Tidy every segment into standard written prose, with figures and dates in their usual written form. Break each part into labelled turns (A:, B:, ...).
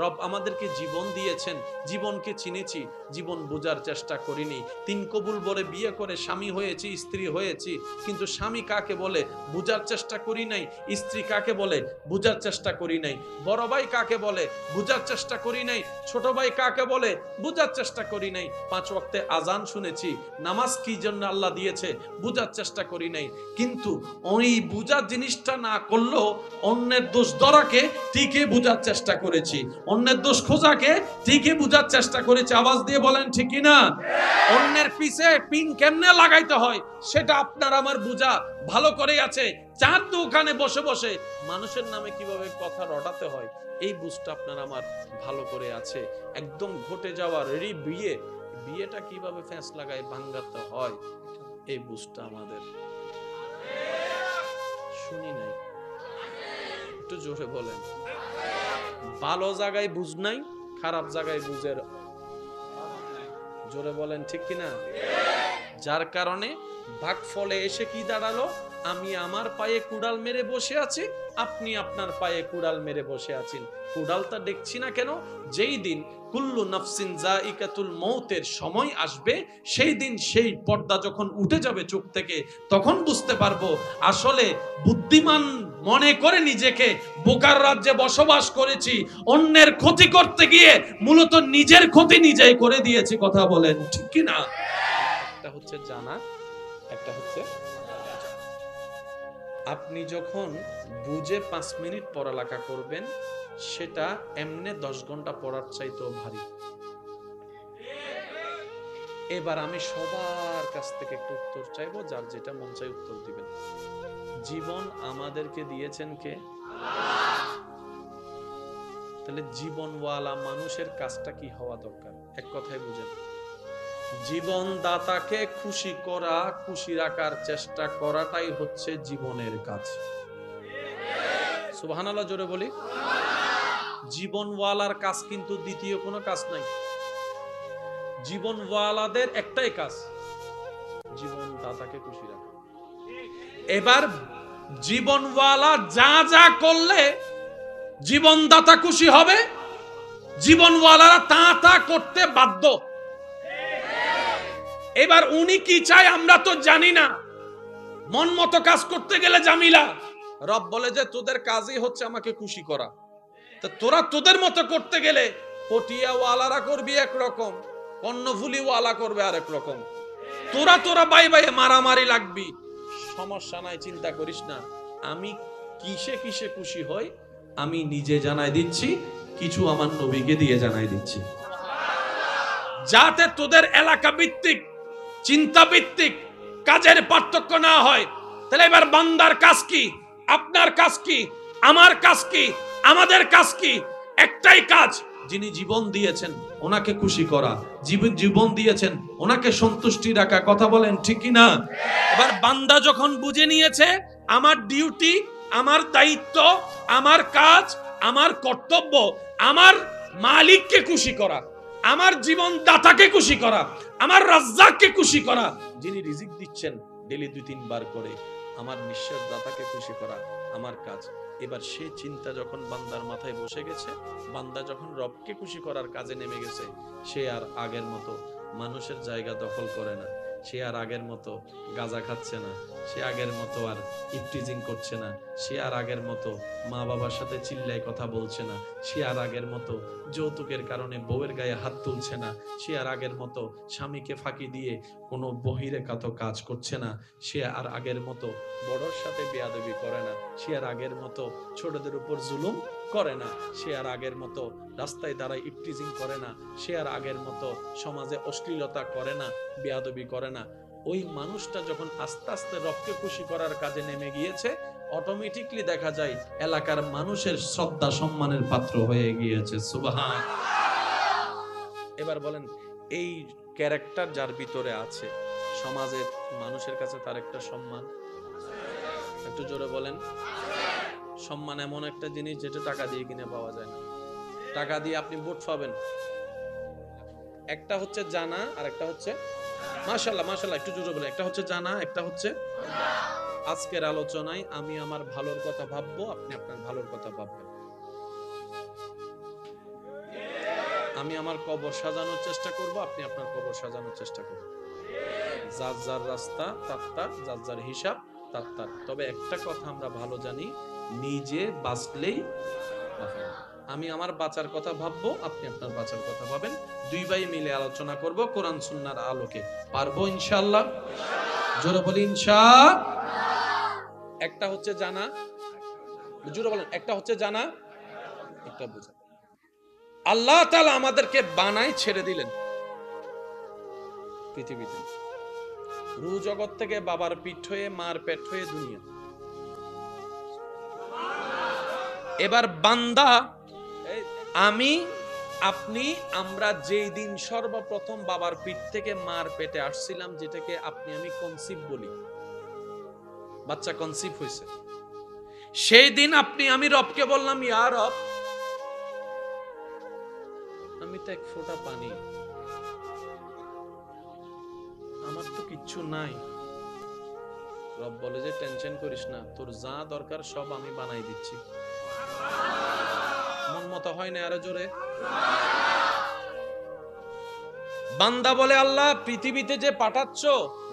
A: রব আমাদেরকে জীবন দিয়েছেন, জীবনকে চিনেছি, জীবন বোঝার চেষ্টা করিনি। 3 কবুল বলে বিয়ে করে স্বামী হয়েছি, স্ত্রী হয়েছি, কিন্তু স্বামী কাকে বলে বোঝার চেষ্টা করি নাই, স্ত্রী কাকে বলে বোঝার চেষ্টা করি নাই, বড় ভাই কাকে বলে বোঝার চেষ্টা করি নাই, ছোট ভাই কাকে বলে বোঝার চেষ্টা করি নাই। 5 ওয়াক্তে আজান শুনেছি, নামাজ কি জন্য আল্লাহ দিয়েছে বোঝার চেষ্টা করি নাই। কিন্তু ওই বোঝার জিনিসটা না করলেও অন্যের দোষ ধরাকে ঠিকই বোঝার চেষ্টা করেছি, অন্যের দোষ খোঁজাকে ঠিকই বোঝার চেষ্টা করেছি। আওয়াজ দিয়ে বলেন ঠিক কি না? অন্যের পিছে পিন কেমনে লাগাইতে হয় সেটা আপনার আমার বোঝা ভালো করেই আছে। চার দোকানে বসে বসে মানুষের নামে কিভাবে কথা রটাতে হয় এই বুঝটা আপনার আমার ভালো করে আছে। একদম ঘটে যাওয়া রেডি বিয়েটা কিভাবে ফ্যাঁস লাগায় ভাঙাতে হয় এই বুঝটা আমাদের শুনি নাই। একটু জোরে বলেন। ভালো জায়গায় বুঝ নাই, খারাপ জায়গায় বুঝের জোরে বলেন ঠিক কিনা? যার কারণে ভাগ ফলে এসে কি দাঁড়ালো, আমি আমার পায়ে কুড়াল মেরে বসে আছি, আপনি আপনার পায়ে কুড়াল মেরে বসে আছেন। কুড়ালটা দেখছি না কেন? যেই দিন কুল্লু নাফসিন যায়িকাতুল মউতের সময় আসবে, সেই দিন সেই পর্দা যখন উঠে যাবে চোখ থেকে, তখন বুঝতে পারবো আসলে বুদ্ধিমান মনে করে নিজেকে বোকার রাজ্যে বসবাস করেছি, অন্যের ক্ষতি করতে গিয়ে মূলত নিজের ক্ষতি নিজেই করে দিয়েছি। কথা বলেন ঠিক কি না? একটা হচ্ছে জানা, একটা হচ্ছে আপনি যখন বুঝে 5 মিনিট পড়ালেখা করবেন সেটা এমনে 10 ঘন্টা পড়ার চাইতেও ভারী। এবার আমি সবার কাছ থেকে একটু উত্তর চাইবো, যার যেটা মন চাই উত্তর দিবেন। জীবন আমাদেরকে দিয়েছেন কে? তাহলে জীবনওয়ালা মানুষের কাজটা কি হওয়া দরকার? এক কথায় বুঝেন, জীবন দাতাকে খুশি করা, খুশি রাখার চেষ্টা করাটাই হচ্ছে জীবনের কাজ। সুবহানাল্লাহ জোরে বলি। জীবনওয়ালার কাজ কিন্তু দ্বিতীয় কোনো কাজ নাই। জীবনওয়ালাদের একটাই কাজ, জীবন দাতাকে খুশি রাখা। এবার জীবনওয়ালা যা যা করলে জীবনদাতা খুশি হবে, জীবনওয়ালারা তা তা করতে বাধ্য। এবার উনি কি চায় আমরা তো জানি না। মন মতো কাজ করতে গেলে জামিলা, রব বলে যে তোদের কাজই হচ্ছে আমাকে খুশি করা। তা তোরা তোদের মতো করতে গেলে পটিয়াওয়ালারা করবি একরকম, কর্ণফুলিওয়ালা করবে আরেক রকম। তোরা বাই বাই মারামারি লাগবি, সমস্যা নাই, চিন্তা করিস না। আমি কিসে কিসে খুশি হই আমি নিজে জানাই দিচ্ছি, কিছু আমার নবীকে দিয়ে জানাই দিচ্ছি, যাতে তোদের এলাকা ভিত্তিক চিন্তা ভিত্তিক কাজের পার্থক্য না হয়। তাহলে এবার বান্দার কাজ কি, আপনার কাজ কি, আমার কাজ কি, আমাদের কাজ কি? একটাই কাজ, যিনি জীবন দিয়েছেন ওনাকে খুশি করা, জীবন দিয়েছেন ওনাকে সন্তুষ্টি রাখা। কথা বলেন ঠিক কি না? এবার বান্দা যখন বুঝে নিয়েছে আমার ডিউটি, আমার দায়িত্ব, আমার কাজ, আমার কর্তব্য আমার মালিককে খুশি করা, আমার জীবন দাতাকে খুশি করা, আমার রাজ্জাককে খুশি করা, যিনি রিজিক দিচ্ছেন ডেলি 2-3 বার করে, আমার নিঃশ্বাস দাতাকে খুশি করা আমার কাজ। এবার সে চিন্তা যখন বান্দার মাথায় বসে গেছে, বান্দা যখন রবকে খুশি করার কাজে নেমে গেছে, সে আর আগের মতো মানুষের জায়গা দখল করে না, সে আর আগের মতো গাঁজা খাচ্ছে না, সে আগের মতো আর ইফটিজিং করছে না, সে আর আগের মতো মা বাবার সাথে চিল্লায় কথা বলছে না, সে আর আগের মতো যৌতুকের কারণে বউয়ের গায়ে হাত তুলছে না, সে আর আগের মতো স্বামীকে ফাঁকি দিয়ে কোনো বহিরেকাত কাজ করছে না, সে আর আগের মতো বড়র সাথে বেয়াদবি করে না, সে আর আগের মতো ছোটদের উপর জুলুম করে না, সে আর আগের মতো রাস্তায় দাঁড়ায় ইফটিজিং করে না, সে আর আগের মতো সমাজে অশ্লীলতা করে না, বেয়াদবি করে না। ওই মানুষটা যখন আস্তে আস্তে রবকে খুশি করার কাজে নেমে গিয়েছে, অটোমেটিকলি দেখা যায় এলাকার মানুষের শ্রদ্ধা সম্মানের পাত্র হয়ে গিয়েছে। সুবহান। এবার বলেন, এই ক্যারেক্টার যার ভিতরে আছে, সমাজের মানুষের কাছে তার একটা সম্মান, একটু জোরে বলেন। সম্মান এমন একটা জিনিস যেটা টাকা দিয়ে কিনে পাওয়া যায় না। টাকা দিয়ে আপনি ভোট পাবেন, একটা হচ্ছে জানা আর একটা হচ্ছে মাশাআল্লাহ, মাশাআল্লাহ একটু জোরে বলেন। একটা হচ্ছে জানা, একটা হচ্ছে আজকের আলোচনায় আমি আমার ভালোর কথা ভাববো, আপনি আপনার ভালোর কথা ভাববেন। আমি আমার কবর সাজানোর চেষ্টা করব, আপনি আপনার কবর সাজানোর চেষ্টা করবেন। যার যার রাস্তা তার তার, যার যার হিসাব তার তার। তবে একটা কথা আমরা ভালো জানি, নিজে বাঁচলেই আমি আমার বাঁচার কথা ভাববো, আপনি আপনার বাঁচার কথা ভাবেন। দুই ভাই মিলে আলোচনা করব কোরআন সুন্নাহর আলোকে। পারবো ইনশাআল্লাহ? জোরে বলি ইনশাআল্লাহ। একটা হচ্ছে জানা, জোরে বলেন, একটা হচ্ছে জানা, একটা বোঝা। আল্লাহ তাআলা আমাদেরকে বানায় ছেড়ে দিলেন পৃথিবীতে, রূহ জগৎ থেকে বাবার পিঠ হয়ে মার পেট হয়ে দুনিয়া। এবার বান্দা, আমি আপনি আমরা যেই দিন সর্বপ্রথম বাবার পিঠ থেকে মার পেটে আসছিলাম, যেটাকে আপনি আমি কনসিভ বলি, বাচ্চা কনসিভ হয়েছে, সেই দিন আপনি আমি রবকে বললাম, ইয়া রব, আমি তো এক ফোঁটা পানি, আমার তো কিচ্ছু নাই। রব বলে যে টেনশন করিস না, তোর যা দরকার সব আমি বানাই দিচ্ছি। মন মতো হয় না, আরো জোরে। বান্দা বলে, আল্লাহ পৃথিবীতে যে পাঠাচ্ছ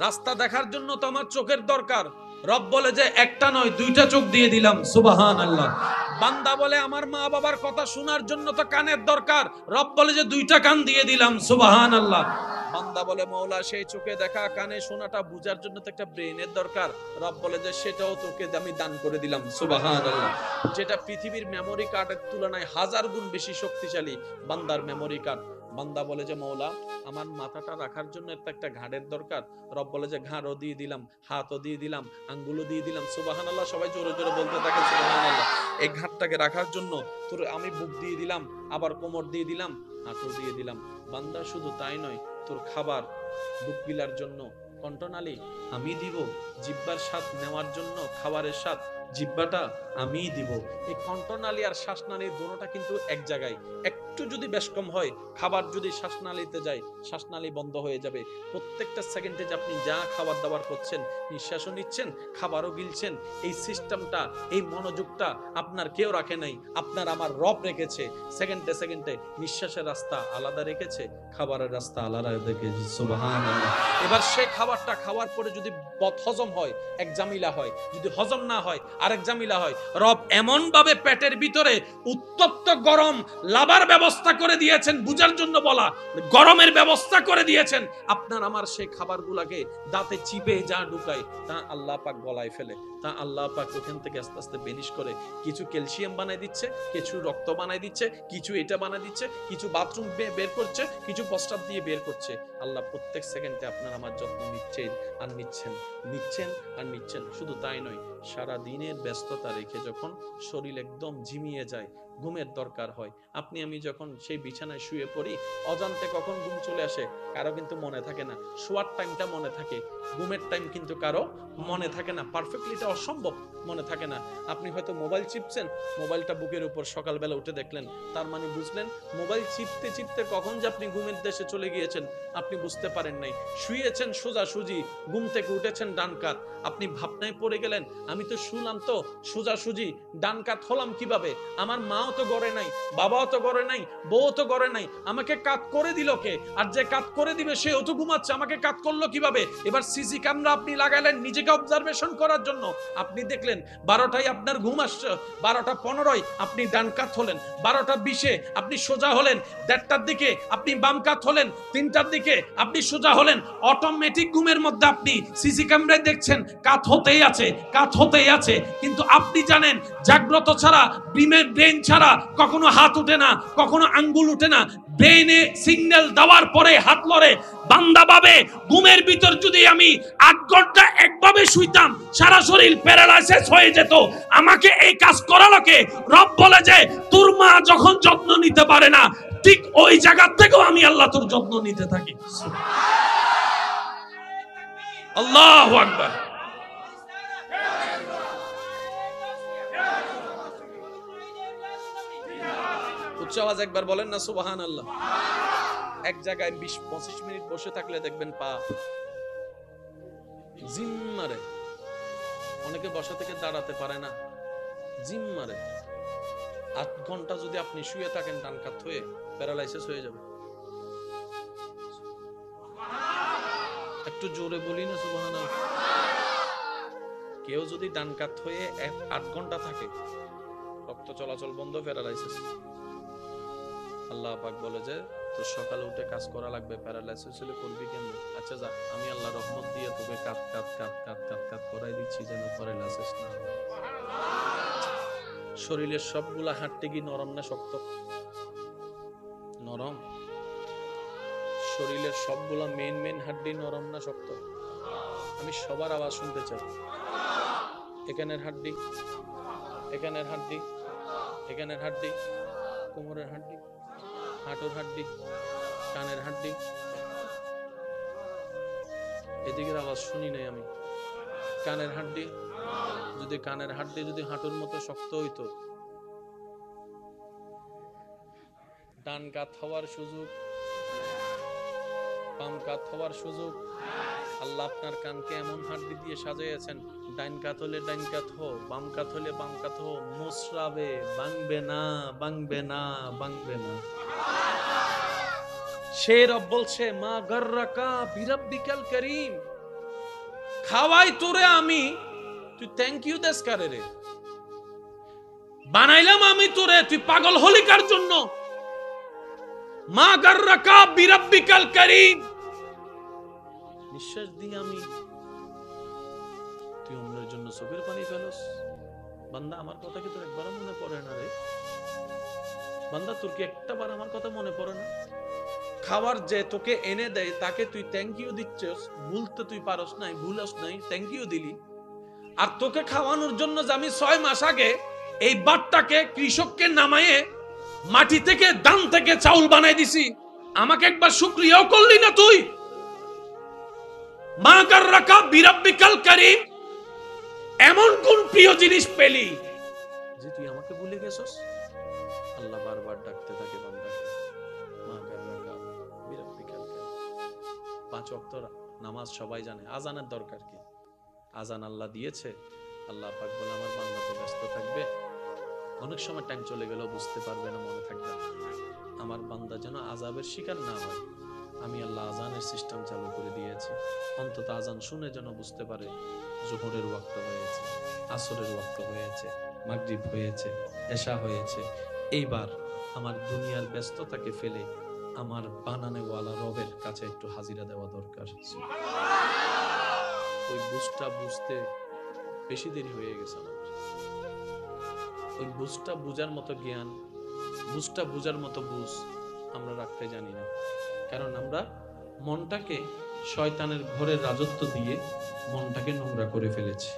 A: রাস্তা দেখার জন্য তো আমার চোখের দরকার। রব বলে যে একটা নয় দুইটা চোখ দিয়ে দিলাম, সুবহানাল্লাহ। বান্দা বলে, আমার মা বাবার কথা শোনার জন্য তো কানের দরকার। রব বলে যে দুইটা কান দিয়ে দিলাম, সুবহানাল্লাহ। বান্দা বলে, মওলা সেই চোখে দেখা কানে শোনাটা বুঝার জন্য তো একটা ব্রেনের দরকার। রব বলে যে সেটাও তোকে আমি দান করে দিলাম, সুবহানাল্লাহ। যেটা পৃথিবীর মেমোরি কার্ডের তুলনায় 1000 গুণ বেশি শক্তিশালী বান্দার মেমোরি কার্ড। বান্দা বলে যে মওলা, আমার মাথাটা রাখার জন্য একটা ঘাড়ের দরকার। রব বলে যে ঘাড়ও দিয়ে দিলাম, হাতও দিয়ে দিলাম, আঙ্গুলও দিয়ে দিলাম, সুবহানাল্লাহ। সবাই জোরে জোরে বলতে থাকে সুবহানাল্লাহ। এই ঘাড়টাকে রাখার জন্য তোর আমি বুক দিয়ে দিলাম, আবার কোমর দিয়ে দিলাম, হাতও দিয়ে দিলাম। বান্দা শুধু তাই নয়, তোর খাবার বুক গিলার জন্য কণ্ঠনালী আমি দিব, জিহ্বার স্বাদ নেওয়ার জন্য খাবারের স্বাদ জিহ্বাটা আমিই দিব। এই কণ্ঠনালী আর শ্বাসনালী দুটোটা কিন্তু এক জায়গায়। একটু যদি বেশ কম হয়, খাবার যদি শ্বাসনালীতে যায়, শ্বাসনালী বন্ধ হয়ে যাবে। প্রত্যেকটা সেকেন্ডে যে আপনি যা খাবার দাবার করছেন, নিঃশ্বাসও নিচ্ছেন, খাবারও গিলছেন, এই সিস্টেমটা, এই মনোযোগটা আপনার কেউ রাখে নাই, আপনার আমার রব রেখেছে। সেকেন্ডে সেকেন্ডে নিঃশ্বাসের রাস্তা আলাদা রেখেছে, খাবারের রাস্তা আলাদা রেখেছে, সুবহানাল্লাহ। এবার সে খাবারটা খাওয়ার পরে যদি বদহজম হয়, এক জামিলা হয়, যদি হজম না হয় আরেক জামিলা হয়। রব এমন ভাবে পেটের ভিতরে উত্তপ্ত গরম লাভার ব্যবস্থা করে দিয়েছেন, বুঝার জন্য বলা, গরমের ব্যবস্থা করে দিয়েছেন। আপনার আমার সেই খাবারগুলোকে দাঁতে চিপে যা ঢুকায় তা আল্লাহ পাক গলায় ফেলে, তা আল্লাহ পাক ওখান থেকে আস্তে আস্তে বেনিশ করে কিছু ক্যালসিয়াম বানাই দিচ্ছে, কিছু রক্ত বানাই দিচ্ছে, কিছু এটা বানাই দিচ্ছে, কিছু বাথরুম বের করছে, কিছু প্রস্রাব দিয়ে বের করছে। আল্লাহ প্রত্যেক সেকেন্ডে আপনার আমার যত্ন নিচ্ছেন আর নিচ্ছেন, নিচ্ছেন আর নিচ্ছেন। শুধু তাই নয়, সারা দিনের ব্যস্ততা রেখে যখন শরীর একদম ঝিমিয়ে যায়, ঘুমের দরকার হয়, আপনি আমি যখন সেই বিছানায় শুয়ে পড়ি, অজান্তে কখন ঘুম চলে আসে কারো কিন্তু মনে থাকে না। শোয়ার টাইমটা মনে থাকে, ঘুমের টাইম কিন্তু কারো মনে থাকে না। পারফেক্টলি এটা অসম্ভব, মনে থাকে না। আপনি হয়তো মোবাইল চিপছেন, মোবাইলটা বুকের উপর সকালবেলা উঠে দেখলেন, তার মানে বুঝলেন মোবাইল চিপতে চিপতে কখন যে আপনি ঘুমের দেশে চলে গিয়েছেন আপনি বুঝতে পারেন নাই। শুয়েছেন সোজাসুজি, ঘুম থেকে উঠেছেন ডান কাত, আপনি ভাবনায় পড়ে গেলেন, আমি তো শুলাম তো সোজাসুজি, ডান কাত হলাম কিভাবে? আমার মাও তো গড়ে নাই, বাবাও তো গড়ে নাই, বউ তো গড়ে নাই, আমাকে কাত করে দিল কে? আর যে কাত করে দিবে সেও তো ঘুমাচ্ছে, আমাকে কাত করলো কিভাবে? এবার সিসি ক্যামেরা আপনি লাগাইলেন নিজেকে অবজারভেশন করার জন্য, আপনি দেখলেন 12টায় আপনার ঘুম আসছে, 12:15 আপনি ডান কাত হলেন, 12:20 আপনি সোজা হলেন, 1:30টার দিকে আপনি বাম কাত হলেন, 3টার দিকে আপনি সোজা হলেন। অটোমেটিক ঘুমের মধ্যে আপনি সিসি ক্যামেরায় দেখছেন কাত হতেই আছে, কাত হতেই আছে, কিন্তু আপনি জানেন জাগ্রত ছাড়া, ব্রেন ছাড়া কখনো হাত উঠে না, কখনো আঙ্গুল উঠে না। ব্রেনে সিগন্যাল দেওয়ার পরে হাত লড়ে। বান্দা ভাবে ঘুমের ভিতর যদি আমি 8 ঘন্টা একভাবে শুইতাম সারা শরীর প্যারালাইসিস হয়ে যেত, আমাকে এই কাজ করালো কে? রব বলে যে তোর মা যখন যত্ন নিতে পারে না, ঠিক ওই জায়গা থেকেও আমি আল্লাহ তোর যত্ন নিতে থাকি। আল্লাহু আকবার। উচ্চ আওয়াজ একবার বলেন না সুবহানাল্লাহ। এক জায়গায় 20-25 মিনিট বসে থাকলে দেখবেন পা জিম মারে। অনেকে বসা থেকে দাঁড়াতে পারে না, জিম মারে। 8 ঘন্টা যদি আপনি শুয়ে থাকেন ডান কাত হয়ে, প্যারালাইসিস হয়ে যাবে। একটু জোরে বলি না সুবহানাল্লাহ। কেউ যদি ডান কাত হয়ে 8 ঘন্টা থাকে, রক্ত চলাচল বন্ধ, প্যারালাইসিস। আল্লাহ পাক বলে যে তোর সকালে উঠে কাজ করা লাগবে, প্যারালাইসিস হলে করবি কেমনে? আচ্ছা যা, আমি আল্লাহ রহমত দিয়ে তোকে কাত কাত কাত কাত কাত কাত করাই দিচ্ছি যেন প্যারালাইসিস না হয়। শরীরের সবগুলা হাঁটতে কি নরম না শক্ত? নরম। শরীরের সবগুলা মেন হাড্ডি নরম না শক্ত? আমি সবার আওয়াজ শুনতে চাই। এখানের হাড্ডি, এখানের হাড্ডি, এখানের হাড্ডি, কোমরের হাড্ডি, হাঁটুর হাড্ডি, কানের হাড্ডি। এদিকের আওয়াজ শুনি নাই আমি। কানের হাড্ডি, যদি কানের হাড্ডি যদি হাঁটুর মতো শক্ত হইতো, ডান কাত হওয়ার সুযোগ, বাম কাত হওয়ার সুযোগ। আল্লাহ আপনার কানকে এমন হাড্ডি দিয়ে সাজিয়েছেন, ডাইন কাত হলে ডাইন কাত হো, বাম কাত হলে বাম কাত হো, মুসরাবে, ভাঙবে না, ভাঙবে না, ভাঙবে না। সে রব বলছে মা গর্রাকা বিরাব্বিকাল করিম, খাওয়াই তোরে আমি, তুই থ্যাংক ইউ দেস কারে রে? বানাইলাম আমি তোরে, তুই পাগল হলি কার জন্য? মা গর্রাকা বিরাব্বিকাল করিম, নিঃশ্বাস দিয়ে আমি, তুই অন্যের জন্য চোখের পানি ফেলস। বান্দা আমার কথা কি তোর একবারও মনে পড়ে না রে? বান্দা তোর কি একটা বার আমার কথা মনে পড়ে না? খাবার যে তোকে এনে দেয় তাকে তুই থ্যাংক ইউ দিচ্ছিস, ভুলতে তুই পারস নাই, ভুলস নাই, থ্যাংক ইউ দিলি। আর তোকে খাওয়ানোর জন্য যে আমি 6 মাস আগে এই বাটটাকে কৃষককে নামায়ে মাটি থেকে ধান থেকে চাউল বানাই দিছি, আমাকে একবার শুকরিয়াও করলি না তুই? মা গর্রাকা বিরাব্বিকাল করিম, এমন কোন প্রিয় জিনিস পেলি যে তুই আমাকে ভুলে গেছস? আল্লাহ বারবার ডাকতে থাকে বান্দাকে, মা গর্রাকা বিরাব্বিকাল করিম। 5 ওয়াক্ত নামাজ সবাই জানে, আজানের দরকার কি? আজান আল্লাহ দিয়েছে, আল্লাহ পাক বলে আমার বান্দা তো ব্যস্ত থাকবে, অনেক সময় টাইম চলে গেল বুঝতে পারবে না, মনে থাকবে না। আমার বান্দা যেন আযাবের শিকার না হয়, আমি আল্লাহ আজানের সিস্টেম চালু করে দিয়েছি। অন্তত আজান শুনে যেন বুঝতে পারে জোহরের ওয়াক্ত হয়েছে, আসরের ওয়াক্ত হয়েছে, মাগরিব হয়েছে, এশা হয়েছে। এইবার আমার দুনিয়ার ব্যস্ততাকে ফেলে আমার বানানেওয়ালা রবের কাছে একটু হাজিরা দেওয়া দরকার। ওই বুঝটা বুঝতে বেশি দেরি হয়ে গেছে আমার। ওই বুঝটা বুঝার মতো জ্ঞান, বুঝটা বুঝার মতো বুঝ আমরা রাখতে জানি না। কারণ আমরা মনটাকে শয়তানের ঘরের রাজত্ব দিয়ে মনটাকে নোংরা করে ফেলেছি।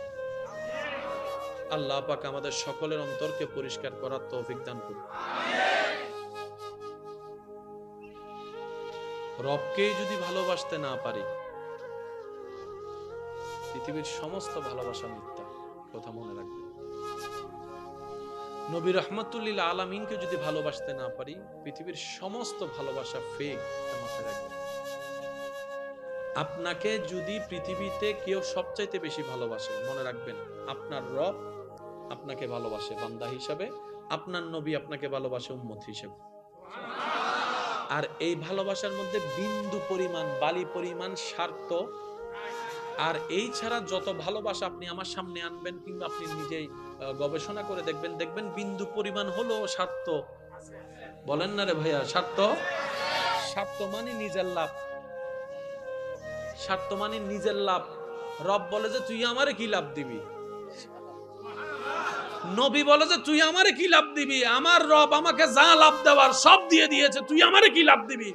A: আল্লাহ পাক আমাদের সকলের অন্তরকে পরিষ্কার করার তৌফিক দান করুন। রবকে যদি ভালোবাসতে না পারি, পৃথিবীর সমস্ত ভালোবাসা মিথ্যা, কথা মনে রাখবেন। নবী রাহমাতুল্লিল আলামিনকে যদি ভালোবাসতে না পারি, পৃথিবীর সমস্ত ভালোবাসা ফেক, মাথায় রাখবেন। আপনাকে যদি পৃথিবীতে কেউ সবচাইতে বেশি ভালোবাসে, মনে রাখবেন আপনার রব আপনাকে ভালোবাসে বান্দা হিসাবে, আপনার নবী আপনাকে ভালোবাসে উম্মত হিসাবে। আর এই ভালোবাসার মধ্যে বিন্দু পরিমাণ, বালি পরিমাণ স্বার্থ, আর এই ছাড়া যত ভালোবাসা আপনি আমার সামনে আনবেন কিংবা আপনি নিজেই গবেষণা করে দেখবেন, দেখবেন বিন্দু পরিমাণ হলো স্বার্থ। বলেন না রে ভাইয়া, স্বার্থ। স্বার্থ মানে নিজের লাভ, স্বার্থ মানে নিজের লাভ। রব বলে যে তুই আমারে কি লাভ দিবি, নবী বলে যে তুই আমারে কি লাভ দিবি, আমার রব আমাকে যা লাভ দেওয়ার সব দিয়ে দিয়েছে, তুই আমারে কি লাভ দিবি।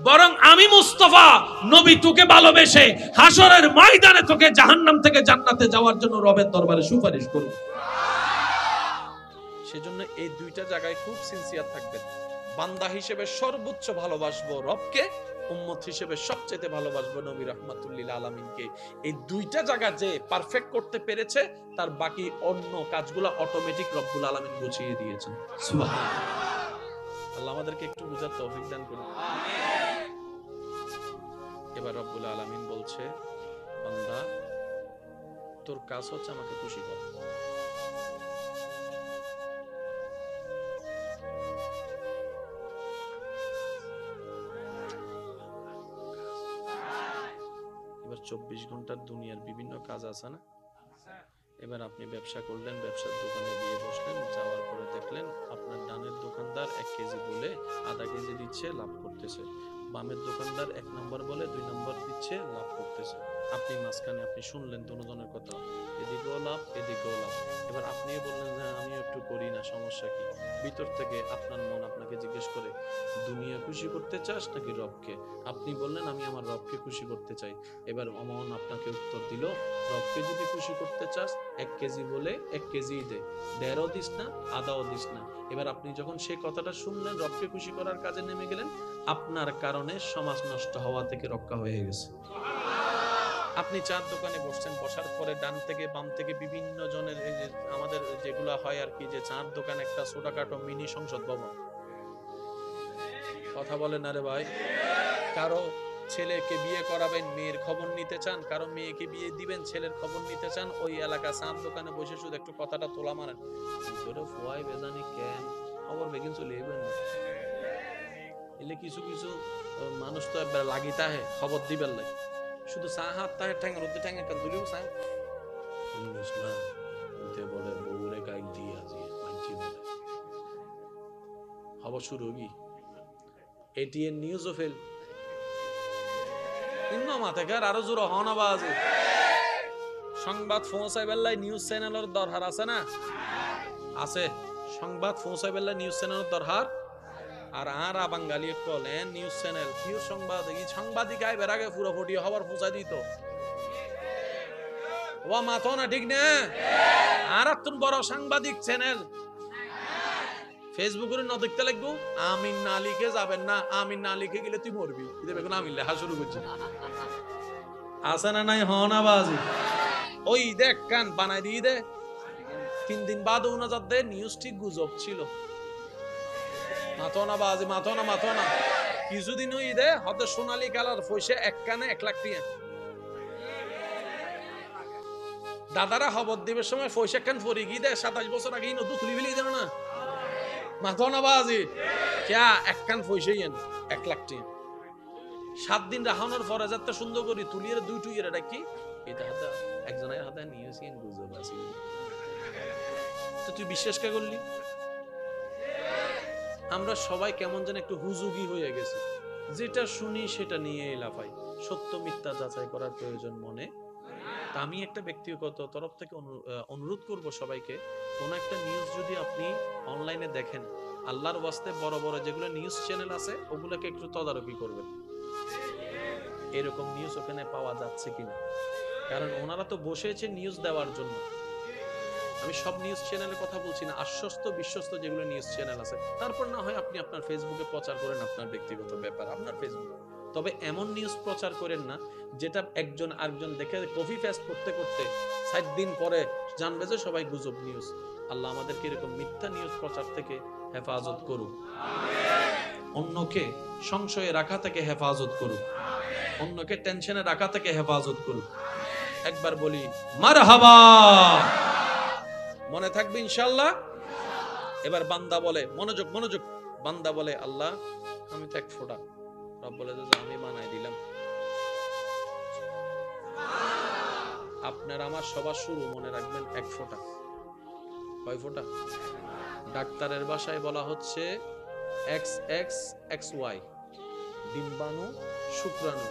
A: বরং আমি মুস্তাফা নবী তোকে ভালোবেসে হাসরের ময়দানে তোকে জাহান্নাম থেকে জান্নাতে যাওয়ার জন্য রবের দরবারে সুপারিশ করব। সেজন্য এই দুইটা জায়গায় খুব সিনসিয়ার থাকবেন। বান্দা হিসেবে সর্বোচ্চ ভালোবাসবো রবকে, উম্মত হিসেবে সবচেয়ে ভালোবাসবো নবী রাহমাতুল্লিল আলামিনকে। এই দুইটা জায়গা যে পারফেক্ট করতে পেরেছে, তার বাকি অন্য কাজগুলো অটোমেটিক রব্বুল আলামিন বুঝিয়ে দিয়েছেন। সুবহানাল্লাহ। আল্লাহ আমাদেরকে একটু বুঝার তৌফিক দান করুন। এবার রব্বুল আলামিন বলছে, বান্দা তোর কাজ হচ্ছে আমাকে খুশি করা। 24 ঘন্টার দুনিয়ার বিভিন্ন কাজ আছে না? এবার আপনি ব্যবসা করলেন, ব্যবসার দোকানে গিয়ে বসলেন, যাওয়ার পরে দেখলেন আপনার ডানের দোকানদার 1 কেজি বলে আধা কেজি দিচ্ছে, লাভ করতেছে। বামের দোকানদার 1 নম্বর বলে 2 নম্বর দিচ্ছে, লাভ করতেছে। আপনি মাঝখানে আপনি শুনলেন দুজনের কথা, এদিকেও লাভ এদিকেও লাভ। এবার আপনিও বললেন যে আমি একটু করি না, সমস্যা কি? ভিতর থেকে আপনার মন আপনাকে জিজ্ঞেস করে দুনিয়া খুশি করতে চাস নাকি রবকে? আপনি বললেন আমি আমার রবকে খুশি করতে চাই। এবার মন আপনাকে উত্তর দিল, রবকে যদি খুশি করতে চাস 1 কেজি বলে 1 কেজিই দে, 1.5 দিস না, আধাও দিস না। এবার আপনি যখন সেই কথাটা শুনলেন, রবকে খুশি করার কাজে নেমে গেলেন, আপনার কারণে সমাজ নষ্ট হওয়া থেকে রক্ষা হয়ে গেছে। আপনি চার দোকানে বসছেন, বসার পরে ডান থেকে বাম থেকে বিভিন্ন জনের এই যে আমাদের যেগুলা হয় আর কি, যে চার দোকান একটা ছোটখাটো মিনি সংসদ ভবন। কথা বলেন না রে ভাই? কারো ছেলেকে বিয়ে করাবেন, মেয়ের খবর নিতে চান, কারো মেয়েকে বিয়ে দিবেন, ছেলের খবর নিতে চান, ওই এলাকা চার দোকানে বসে শুধু একটু কথাটা তোলা মারেন, ভিতরে ফুয়াই বেজানি কেন খবর বেগিন চলে যাবেন। এলে কিছু কিছু মানুষ তো একবার লাগিতা হে খবর দিবেন লাগে, শুধু চা হাত তাহে ঠ্যাঙ্গের উদ্দে ঠ্যাঙ্গে কান তুলিও চাই না উঠে বলে বউরে গাইল দিয়ে আজি মানছি বলে খবর শুরু কি এটিএন নিউজও ফেল ইন্ন মাথেকার আরো জোর হন আওয়াজ সংবাদ পৌঁছাই বেলায় নিউজ চ্যানেলের দরকার আছে না? আছে। সংবাদ পৌঁছাই বেলায় নিউজ চ্যানেলের দরকার। আর আরা বাঙালি কলেন নিউজ চ্যানেল কি সংবাদ, এই সাংবাদিক আই বের আগে পুরো ফটিয়ে খবর পৌঁছাই দিত। ও মাথো না ঠিক না? আর তুন বড় সাংবাদিক চ্যানেল ফেসবুকের ন দেখতে লাগবো, আমিন না লিখে যাবেন না, আমিন না লিখে গেলে তুই মরবি। দেখুন আমিন লেখা শুরু করছি, আছে না নাই হন আবাজি। ওই দেখ কান বানাই দিয়ে দে, 3 দিন বাদ উনাজাত দে নিউজ ঠিক গুজব ছিল। মাথো না বাজি, মাথো না, মাথো না। কিছুদিন ওই দে হতে সোনালী কালার পয়সা এক কানে 1 লাখ টাকা। দাদারা খবর দিবের সময় পয়সা কান ফরি গিয়ে দে 27 বছর আগেই নতুন তুলি ফেলি দেন না। মাথো না বাজি ক্যা এক কান পয়সাই এন 1 লাখ টাকা। 7 দিন রাহানোর পরে যাতে সুন্দর করি তুলিয়ে 2 টুইয়ের এটা কি এটা হাতে একজনের হাতে নিয়েছি গুজব আছে। তো তুই বিশ্বাস কে করলি? আমরা সবাই কেমন যেন একটু হুজুগি হয়ে গেছি, যেটা শুনি সেটা নিয়ে লাফাই, সত্য মিথ্যা যাচাই করার প্রয়োজন মনে। তা আমি একটা ব্যক্তিগত তরফ থেকে অনুরোধ করব সবাইকে, কোন একটা নিউজ যদি আপনি অনলাইনে দেখেন, আল্লাহর ওয়াস্তে বড় বড় যেগুলো নিউজ চ্যানেল আছে ওগুলোকে একটু তদারকি করবেন, এরকম নিউজ ওখানে পাওয়া যাচ্ছে কিনা। কারণ ওনারা তো বসেছে নিউজ দেওয়ার জন্য। আমি সব নিউজ চ্যানেলের কথা বলছি না, আশ্বস্ত বিশ্বস্ত যেগুলো নিউজ চ্যানেল আছে, তারপর না হয় আপনি আপনার ফেসবুকে প্রচার করেন আপনার ব্যক্তিগত ব্যাপার আপনার ফেসবুক। তবে এমন নিউজ প্রচার করেন না যেটা একজন আরেকজন দেখে কপি পেস্ট করতে করতে 7 দিন পরে জানবে যে সবাই গুজব নিউজ। আল্লাহ আমাদেরকে এরকম মিথ্যা নিউজ প্রচার থেকে হেফাজত করুন, অন্যকে সংশয়ে রাখা থেকে হেফাজত করুন, অন্যকে টেনশনে রাখা থেকে হেফাজত করুন। একবার বলি মারহাবা, মনে থাকবে ইনশাআল্লাহ। এবার বান্দা বলে, মনোযোগ মনোযোগ, বান্দা বলে আল্লাহ আমি তো 1 ফোঁটা, রব বলে যে আমি বানাই দিলাম। আপনার আমার সবার শুরু মনে রাখবেন 1 ফোঁটা। কয় ফোঁটা? ডাক্তারের ভাষায় বলা হচ্ছে XXXY, ডিম্বাণু শুক্রাণু।